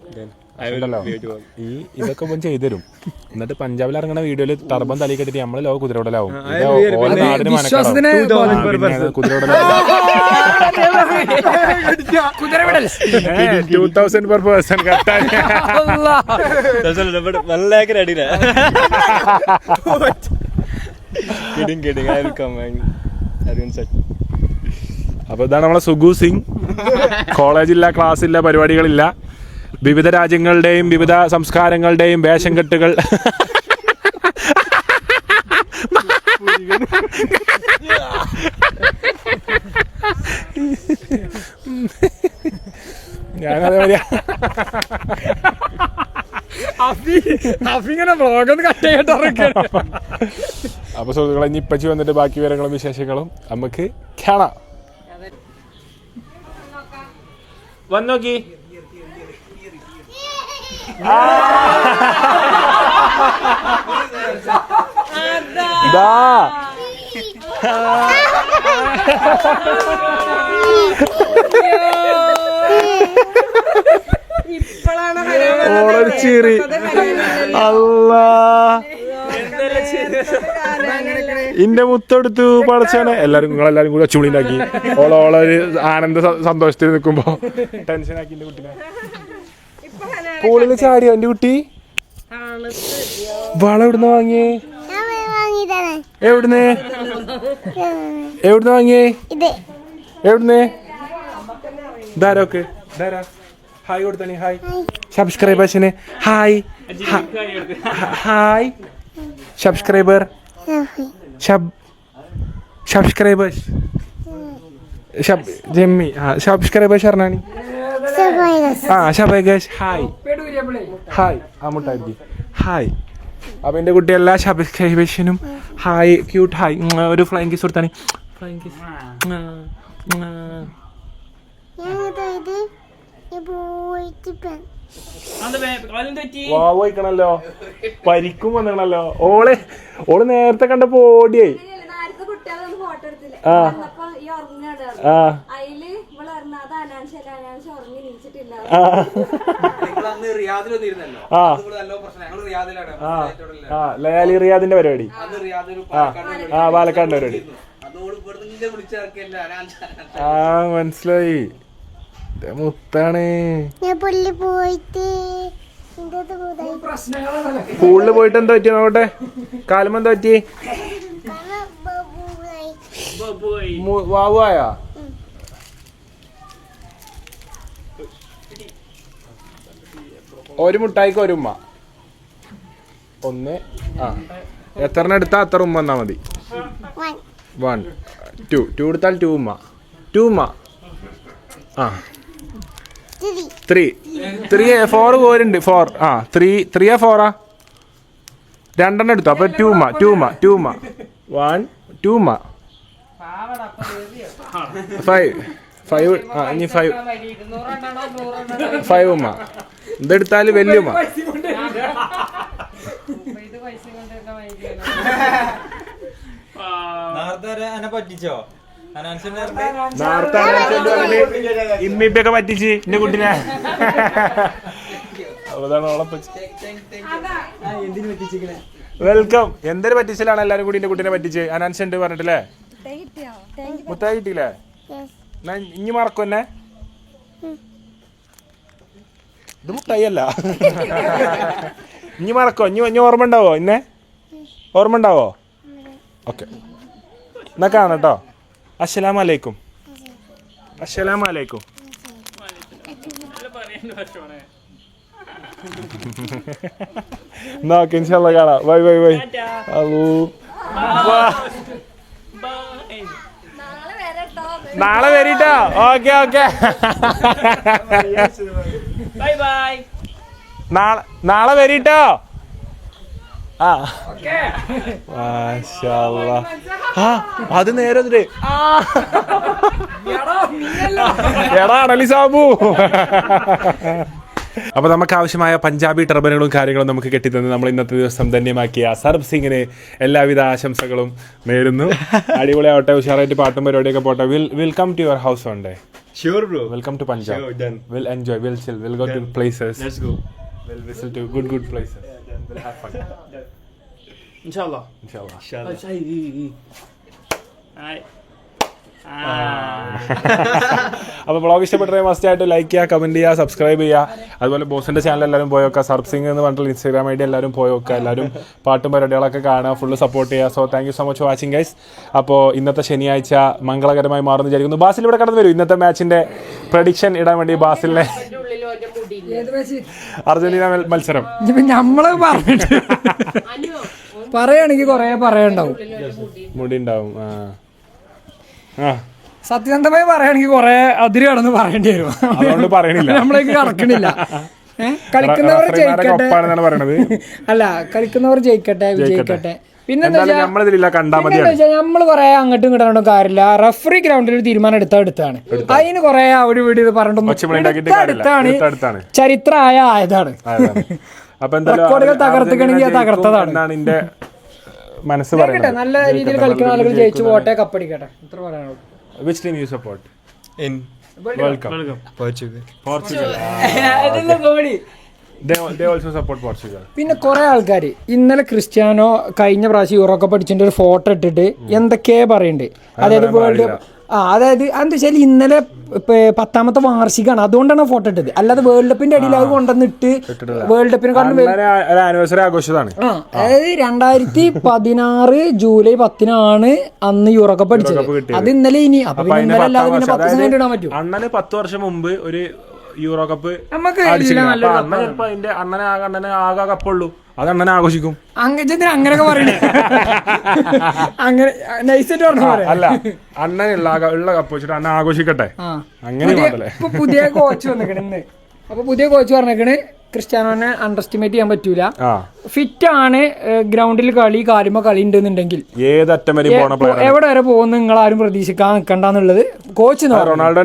S1: ഈ ഇതൊക്കെ ഇപ്പം ചെയ്തുതരും. എന്നിട്ട് പഞ്ചാബിൽ ഇറങ്ങുന്ന വീഡിയോയിൽ ടർബൻ തലയിൽ കെട്ടിട്ട് നമ്മള് ലോ കുതിരയോടലാവും.
S3: വിശ്വാസത്തിന്
S1: കുതിരയോടൽ 2000 per person കട്ടാൻ.
S4: Kidding. I will come and Arun sir.
S1: അപ്പൊ ഇതാണ് നമ്മളെ സുഗു സിംഗ്. കോളേജില്ല, ക്ലാസ് ഇല്ല, പരിപാടികളില്ല. വിവിധ രാജ്യങ്ങളുടെയും വിവിധ സംസ്കാരങ്ങളുടെയും വേഷം കെട്ടുകൾ ഞാനതേ പറയാ. അപ്പൊ സുഹൃത്തുക്കളെ ഇനി ഇപ്പച്ചി വന്നിട്ട് ബാക്കി വിവരങ്ങളും വിശേഷങ്ങളും നമുക്ക് കാണാം. വന്നോക്കി ഓളൊരു ചിരി. അല്ലാ ഇന്റെ മുത്തെടുത്തു പടച്ചാണ്. നിങ്ങളെല്ലാരും കൂടി അച്ചുപൊളി ഉണ്ടാക്കി. ഓളൊരു ആനന്ദ സന്തോഷത്തിൽ നിൽക്കുമ്പോ ടെൻഷനാക്കി എന്റെ കുട്ടീനെ. പൂളില് ചാടിയോ എന്റെ കുട്ടി? വള എവിടുന്ന് വാങ്ങിയേ? എവിടുന്ന് വാങ്ങിയേ? എവിടുന്ന്? ധാരൊക്കെ ഹായ് കൊടുത്തണി. ഹായ് സബ്സ്ക്രൈബേഴ്സിന്. ഹായ് ഹായ് സബ്സ്ക്രൈബർ സബ്സ്ക്രൈബേഴ്സ് ജെമ്മി സബ്സ്ക്രൈബേഴ്സ് പറഞ്ഞാണി. ആ ഷബേഗേഷ് ഹായ് ഹായ് ആമുട്ടായിരിക്കും ഹായ്. അപ്പൊ എന്റെ കുട്ടി എല്ലാ സബ്സ്ക്രൈബേഴ്സിനും ഹായ് ക്യൂട്ട് ഹായ്. ഒരു ഫ്ലൈങ് കിസ് കൊടുത്താണ്. Flying kiss. വായിക്കണല്ലോ, പരിക്കും വന്നിക്കണല്ലോ. ഓള് നേരത്തെ കണ്ടപ്പോ ഓടിയായി. ലയാലി റിയാദിന്റെ പരിപാടി. പാലക്കാടിന്റെ പരിപാടി. മനസ്സിലായി. മുത്താണ്. സ്കൂളിൽ പോയിട്ട് എന്താ പറ്റി നോക്കട്ടെ? കാലുമ്പോ എന്താ പറ്റി? വാവുവായാ? ഒരു മുട്ടായിക്ക് ഒരു ഉമ്മ. ഒന്ന്. ആ, എത്ര എടുത്താ അത്ര ഉമ്മ എന്നാ മതി. 1 2 2 എടുത്താൽ 2 ഉമ്മ. 2 ഉമ്മ. ആ 3 4 പോരുണ്ട്. 4 ആ 3 4 രണ്ടെണ്ണം എടുത്തു. അപ്പൊ 2 ഉമ്മ 2 ഉമ്മ 2 ഉമ്മ 1 2 ഉമ്മ 5 ആ ഇനി 5 ഉമ്മ. ഇതെടുത്താല് വലിയ ഉമ്മ. ഇമ്മിപ്പൊക്കെ പറ്റിച്ച് എന്റെ കുട്ടിനെ. വെൽക്കം. എന്തൊരു പറ്റിച്ചിലാണ് എല്ലാരും കൂടി എന്റെ കുട്ടീനെ പറ്റിച്ച്. അനാൻസ് പറഞ്ഞിട്ടില്ലേ? മുത്തായി കിട്ടിയില്ലേ? ഇനി മറക്കും എന്നെ. ഇത് മുട്ടായി അല്ല. ഇനി മറക്കോ? ഇനി ഓർമ്മ ഉണ്ടാവോ? ഇന്നെ ഓർമ്മ ഉണ്ടാവോ? ഓക്കെ എന്നാ കാണാം കേട്ടോ. അസ്സലാമലൈക്കും. അസ്സലാമലൈക്കും. എന്നാ ഓക്കെ ഇൻഷാല്ലാ കാണാം. Bye bye bye. നാളെ വരീട്ടോ. Okay okay. നാളെ വരീട്ടോ. ആ അത് നേരെ എടാ അണലി സാബു. അപ്പൊ നമുക്ക് ആവശ്യമായ പഞ്ചാബി ടർബനുകളും കാര്യങ്ങളും നമുക്ക് കെട്ടിത്തന്ന് നമ്മൾ ഇന്നത്തെ ദിവസം ധന്യമാക്കിയ സർബ് സിംഗിന് എല്ലാവിധ ആശംസകളും നേരുന്നു. അടിപൊളിയാവട്ടെ, ഉഷാറായിട്ട് പാട്ടും പരിപാടിയൊക്കെ പോട്ടെ. Will come to your house one day.
S4: Sure, bro.
S1: Welcome to Punjab.
S4: Sure, done.
S1: We'll enjoy. We'll chill. We'll go to places.
S4: Let's go.
S1: We'll visit to good places. We'll have fun.
S2: Inshallah.
S1: അപ്പോൾ blog ഇഷ്ടപ്പെട്ടെങ്കിൽ must ആയിട്ട് like ചെയ്യുക, comment ചെയ്യുക, subscribe ചെയ്യുക. അതുപോലെ ബോസിന്റെ channel എല്ലാവരും പോയി നോക്കുക. സർബ് സിംഗ് എന്ന് പറഞ്ഞിട്ടുള്ള ഇൻസ്റ്റാഗ്രാം ഐ ഡി എല്ലാവരും പോയി നോക്കുക. എല്ലാവരും പാട്ടും പരിപാടികളൊക്കെ കാണുക, ഫുള്ള് സപ്പോർട്ട് ചെയ്യുക. So thank you so much watching guys. അപ്പോൾ ഇന്നത്തെ ശനിയാഴ്ച മംഗളകരമായി മാറുമെന്ന് വിചാരിക്കുന്നു. ബാസിൽ ഇവിടെ കടന്നു വരും. ഇന്നത്തെ മാച്ചിന്റെ പ്രഡിക്ഷൻ ഇടാൻ വേണ്ടി ബാസിലിനെ. അർജന്റീന മത്സരം
S3: നമ്മള് പറഞ്ഞിട്ട് പറയാണെങ്കിൽ കൊറേ പറയാണ്ടാവും.
S1: മുടി ഉണ്ടാവും.
S3: സത്യസന്ധമായി പറയുകയാണെങ്കിൽ കൊറേ അതിര് കടന്ന് പറയേണ്ടി വരും.
S1: അതുകൊണ്ട് പറയണില്ല,
S3: നമ്മളേക്ക് കടക്കണില്ല. കളിക്കുന്നവർ ജയിക്കട്ടെ. അല്ല, കളിക്കുന്നവർ ജയിക്കട്ടെ, വിജയിക്കട്ടെ. പിന്നെന്താ നമ്മള് കൊറേ അങ്ങോട്ടും ഇങ്ങോട്ടും കാര്യമില്ല. റഫറി ഗ്രൗണ്ടിൽ ഒരു തീരുമാനം എടുത്താണ്. അതിന് കൊറേ അവിടെ വീട് ഇത് പറഞ്ഞിട്ടൊന്നും ചരിത്രമായ ആയതാണ്. റെക്കോർഡുകൾ തകർത്തുകയാണെങ്കിൽ തകർത്തതാണ്.
S1: മനസ്സ് പറയട്ടെ,
S3: നല്ല രീതിയിൽ കളിക്കുന്ന ആളുകൾ ജയിച്ചു പോട്ടെ, കപ്പടിക്കട്ടെ. ഇത്ര പറയാനുള്ളൂ.
S1: Which team you support
S4: In
S1: World Cup?
S4: Portugal.
S1: They also support Portugal.
S3: പിന്നെ കുറെ ആൾക്കാർ ഇന്നലെ ക്രിസ്ത്യാനോ കഴിഞ്ഞ പ്രാവശ്യം യൂറോ കപ്പ് അടിച്ചിട്ട് ഒരു ഫോട്ടോ ഇട്ടിട്ട് എന്തൊക്കെയാ പറയുന്നുണ്ട്. അതായത് വേൾഡ് അതായത് എന്താ വെച്ചാൽ ഇന്നലെ 10ാമത്തെ വാർഷികമാണ്, അതുകൊണ്ടാണ് ഫോട്ടോ ഇട്ടത്. അല്ലാതെ വേൾഡ് കപ്പിന്റെ അടിയിൽ അത് കൊണ്ടുവന്നിട്ട് വേൾഡ് കപ്പിനെക്കാളും
S1: ആനിവേഴ്സറി ആഘോഷമാണ്.
S3: അതായത് 2016 ജൂലൈ 10 അന്ന് യൂറോ കപ്പ് അടിച്ചത്. അത് ഇന്നലെ ഇനി അപ്പൊ ഇന്നലെ അല്ലാതെ പിന്നെ 10 ദിവസം ഇടാൻ പറ്റും.
S1: അണ്ണന് 10 വർഷം മുമ്പ് ഒരു യൂറോ കപ്പ്
S3: നമുക്ക്
S1: അണ്ണനെ ആകെ കപ്പുള്ളൂ, അത് അണ്ണനെ ആഘോഷിക്കും.
S3: അങ്ങനെയൊക്കെ പറയണേ, അങ്ങനെ നൈസായിട്ട് പറഞ്ഞ
S1: അല്ല, അണ്ണനുള്ള കപ്പ് വെച്ചിട്ട് അണ്ണൻ ആഘോഷിക്കട്ടെ. അങ്ങനെ
S3: പുതിയ കോച്ച് വന്നിക്കണ് ഇന്ന്. അപ്പൊ പുതിയ കോച്ച് പറഞ്ഞേക്കണ് ക്രിസ്ത്യാനോനെ അണ്ടർ എസ്റ്റിമേറ്റ് ചെയ്യാൻ പറ്റൂല, ഫിറ്റ് ആണ്, ഗ്രൗണ്ടിൽ കാലുമ്പോ കളി ഉണ്ടെന്നുണ്ടെങ്കിൽ
S1: ഏതറ്റം വരെ
S3: എവിടെ വരെ പോകുന്ന നിങ്ങൾ ആരും പ്രതീക്ഷിക്കാൻ നിൽക്കണ്ടെന്നുള്ളത് കോച്ച്
S1: റൊണാൾഡോ.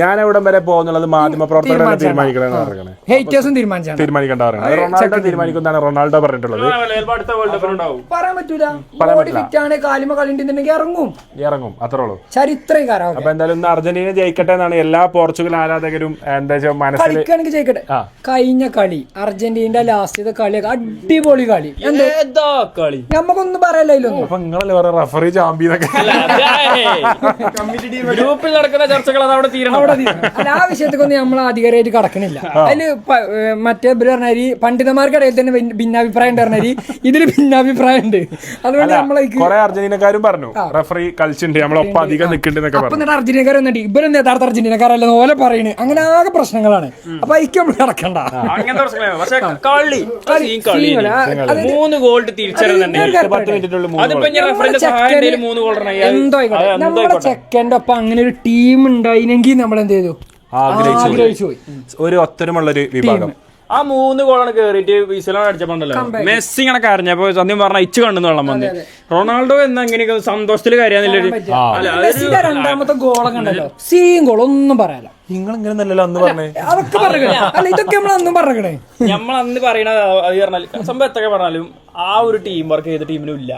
S1: ഞാൻ എവിടെ വരെ പോകുന്നുള്ളത് മാധ്യമ പ്രവർത്തകരെ തീരുമാനിക്കണം,
S3: ഹേറ്റേഴ്സും തീരുമാനിക്കേണ്ടതാണ്.
S1: റൊണാൾഡോ തീരുമാനിക്കുന്നതാണ് റൊണാൾഡോ പറഞ്ഞിട്ടുള്ളത്.
S3: പറയാൻ പറ്റൂല, ഫിറ്റ് ആണ്, കാലുമ്പോ കളി ഉണ്ടെന്നുണ്ടെങ്കിൽ ഇറങ്ങും, അത്രേ ഉള്ളൂ. ചരിത്രകാരം.
S1: അപ്പൊ എന്തായാലും ഇന്ന് അർജന്റീന ജയിക്കട്ടെ എന്നാണ് എല്ലാ പോർച്ചുഗൽ ആരാധകരും എന്താ മനസ്സിൽ
S3: കളിക്കുകയാണെങ്കിൽ ജയിക്കട്ടെ. കഴിഞ്ഞ കളി അർജന്റീനയുടെ ലാസ്റ്റത്തെ കളിയൊക്കെ അടിപൊളി കളി എന്ത്
S2: ഏതാ കളി
S3: നമുക്കൊന്നും പറയല്ലോ
S1: അപ്പൊ നിങ്ങളല്ലേ വേറെ റഫറി ചാമ്പിന്നൊക്കെ
S2: ഗ്രൂപ്പിൽ നടക്കുന്ന ചർച്ചകൾ അത് അവിടെ തീരണം.
S3: അല്ല ആ വിഷയത്തിക്കൊന്നും നമ്മൾ അധികാരമായിട്ട് കടക്കണില്ല. അതില് മറ്റേ പറഞ്ഞാല് പണ്ഡിതന്മാർക്കിടയിൽ തന്നെ ഭിന്നാഭിപ്രായം ഉണ്ട് പറഞ്ഞാല് ഇതില് ഭിന്നാഭിപ്രായം ഉണ്ട്. അതുകൊണ്ട് നമ്മളെ
S1: കുറെ അർജന്റീനക്കാരും പറഞ്ഞു റഫറി കളിച്ചിട്ടുണ്ട് നമ്മളൊപ്പം അധികം നിൽക്കുന്നുണ്ട്
S3: അപ്പൊ എന്നിട്ട് അർജന്റീനക്കാർ വന്നിട്ട് ഇവരും യഥാർത്ഥ അർജന്റീനക്കാരല്ല ഓലെ പറയണ്. അങ്ങനെ ആകെ പ്രശ്നങ്ങളാണ്. അപ്പൊ അതിക്ക് നമ്മൾ കിടക്കണ്ട.
S2: അങ്ങനത്തെ പ്രശ്നമില്ല. പക്ഷെ കളി 3 ഗോൾ തിരിച്ചറിയുന്നുണ്ടെങ്കിൽ അതിപ്പോ ഞാൻ റഫറിന്റെ സഹായം 3 ഗോൾ
S3: എന്തോ നമ്മുടെ ചെക്കൻ്റെ ഒപ്പം അങ്ങനെ ഒരു ടീം ഉണ്ടായിനെങ്കിൽ നമ്മൾ എന്ത് ചെയ്തു ആഗ്രഹിച്ചു പോയി.
S1: ഒരു ഒത്തരമുള്ളൊരു വിഭാഗം.
S2: ആ 3 ഗോളാണ് കേറിയിട്ട് വീസലാണ് അടിച്ചപ്പോണ്ടല്ലോ മെസ്സി ഇങ്ങനെ കരഞ്ഞപ്പോ സത്യം പറഞ്ഞ ഇച്ച് കണ്ടെന്ന് വെള്ളം വന്ന് റൊണാൾഡോ എന്ന ഇങ്ങനെയൊക്കെ സന്തോഷത്തിൽ കരയാന്നില്ലൊരു
S3: രണ്ടാമത്തെ ഗോളൊക്കെ ഉണ്ടല്ലോ സീൻ ഗോൾ ഒന്നും പറയാലോ.
S1: നിങ്ങൾ ഇങ്ങനെ നല്ലല്ലോ അന്ന് പറഞ്ഞേ.
S3: അതൊക്കെ പറയണേ. അല്ല ഇതൊക്കെ നമ്മൾ അന്നും പറയണേ.
S2: നമ്മൾ അന്ന് പറയണത് അത് പറഞ്ഞാൽ സംഭവം എത്തൊക്കെ പറഞ്ഞാലും ആ ഒരു ടീം വർക്ക് ചെയ്ത ടീമിനും ഇല്ല.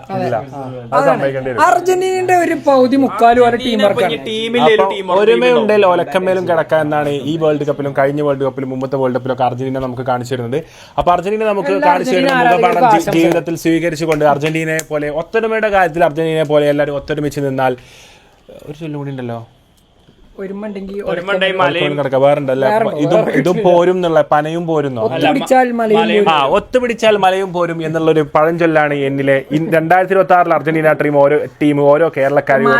S3: അർജന്റീനയുടെ ഒരു പകുതി മുക്കാലും ഒരു ടീം വർക്ക്
S1: ഒരുമയുണ്ടല്ലോ ഒലക്കമ്മേലും കിടക്കാൻ എന്നാണ് ഈ വേൾഡ് കപ്പിലും കഴിഞ്ഞ വേൾഡ് കപ്പിലും മുമ്പത്തെ വേൾഡ് കപ്പിലും ഒക്കെ അർജന്റീന നമുക്ക് കാണിച്ചു തരുന്നത്. അപ്പൊ അർജന്റീന നമുക്ക് കാണിച്ചു തരുന്ന മുഖപാഠം ജീവിതത്തിൽ സ്വീകരിച്ചുകൊണ്ട് അർജന്റീനയെ പോലെ ഒത്തൊരുമയുടെ കാര്യത്തിൽ അർജന്റീനയെ പോലെ എല്ലാവരും ഒത്തൊരുമിച്ച് നിന്നാൽ ഒരു ചൊല്ലുകൂടി ഉണ്ടല്ലോ വേറുണ്ടല്ലോ ഇതും പോരും എന്നുള്ള പനയും പോരുന്നോ ഒത്തുപിടിച്ചാൽ മലയും പോരും എന്നുള്ളൊരു പഴഞ്ചൊല്ലാണ് എന്നിലെ 2026 അർജന്റീന ടീം ഓരോ കേരളക്കാരെയും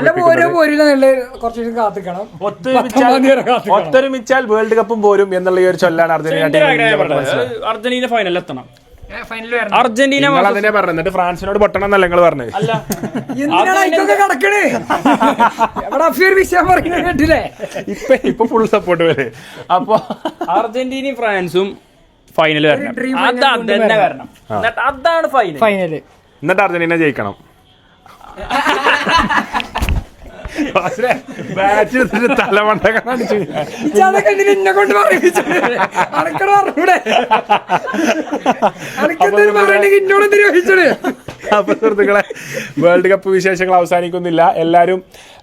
S1: ഒത്തൊരുമിച്ചാൽ വേൾഡ് കപ്പും പോരും എന്നുള്ള ഒരു ചൊല്ലാണ് അർജന്റീന ടീം.
S2: അർജന്റീന ഫൈനൽ എത്തണം. അർജന്റീന
S1: അതിനെ പറഞ്ഞു എന്നിട്ട് ഫ്രാൻസിനോട് പൊട്ടണം എന്നല്ല നിങ്ങൾ പറഞ്ഞു. ഇപ്പൊ ഫുൾ സപ്പോർട്ട് വരെ. അപ്പൊ
S2: അർജന്റീനയും ഫ്രാൻസും ഫൈനൽ വരണം. അതാണ് ഫൈനൽ.
S1: എന്നിട്ട് അർജന്റീന ജയിക്കണം. തലമണ്ട അപ്പൊ സുഹൃത്തുക്കളെ വേൾഡ് കപ്പ് വിശേഷങ്ങൾ അവസാനിക്കുന്നില്ല. എല്ലാവരും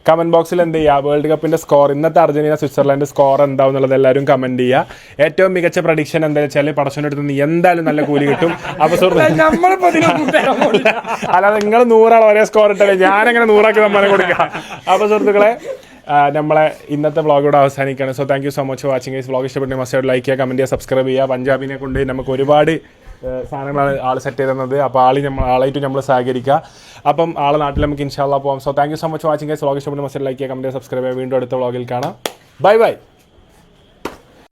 S1: കമന്റ് ബോക്സിൽ എന്ത് ചെയ്യുക, വേൾഡ് കപ്പിന്റെ സ്കോർ ഇന്നത്തെ അർജന്റീന സ്വിറ്റ്സർലൻഡ് സ്കോർ എന്താവും എന്നുള്ളത് എല്ലാവരും കമന്റ് ചെയ്യുക. ഏറ്റവും മികച്ച പ്രഡിക്ഷൻ എന്താ വെച്ചാൽ പടച്ചോന്റെ അടുത്ത് എന്തായാലും നല്ല കൂലി കിട്ടും. അപ്പൊ അല്ലാതെ നിങ്ങൾ 100 ആൾ ഒരേ സ്കോർ ഇട്ടല്ലേ ഞാനെങ്ങനെ 100 ആക്കി നമ്മളെ കൊടുക്കാം. അപ്പൊ സുഹൃത്തുക്കളെ നമ്മളെ ഇന്നത്തെ വ്ളോഗോട് അവസാനിക്കുകയാണ്. So thank you so much for watching this vlog. ഇഷ്ടപ്പെട്ട മസ്റ്റായിട്ട് ലൈക്ക് ചെയ്യുക, കമന്റ് ചെയ്യുക, സബ്സ്ക്രൈബ് ചെയ്യുക. പഞ്ചാബിനെ കൊണ്ട് നമുക്ക് ഒരുപാട് സാധനങ്ങളാണ് ആൾ സെറ്റ് ചെയ്ത് തന്നത്. അപ്പോൾ ആളായിട്ട് നമ്മൾ സഹകരിക്കുക. അപ്പം ആളെ നാട്ടിൽ നമുക്ക് ഇൻഷാ അല്ലാഹ് പോകാം. So thank you so much watching guys. Vlog ഇഷ്ടപ്പെട്ട മസ്റ്റായിട്ട് ലൈക്ക് ചെയ്യുക, കമന്റ് ചെയ്യുക, സബ്സ്ക്രൈബ് ചെയ്യുക. വീണ്ടും അടുത്ത വ്ളോഗിൽ കാണാം. Bye bye.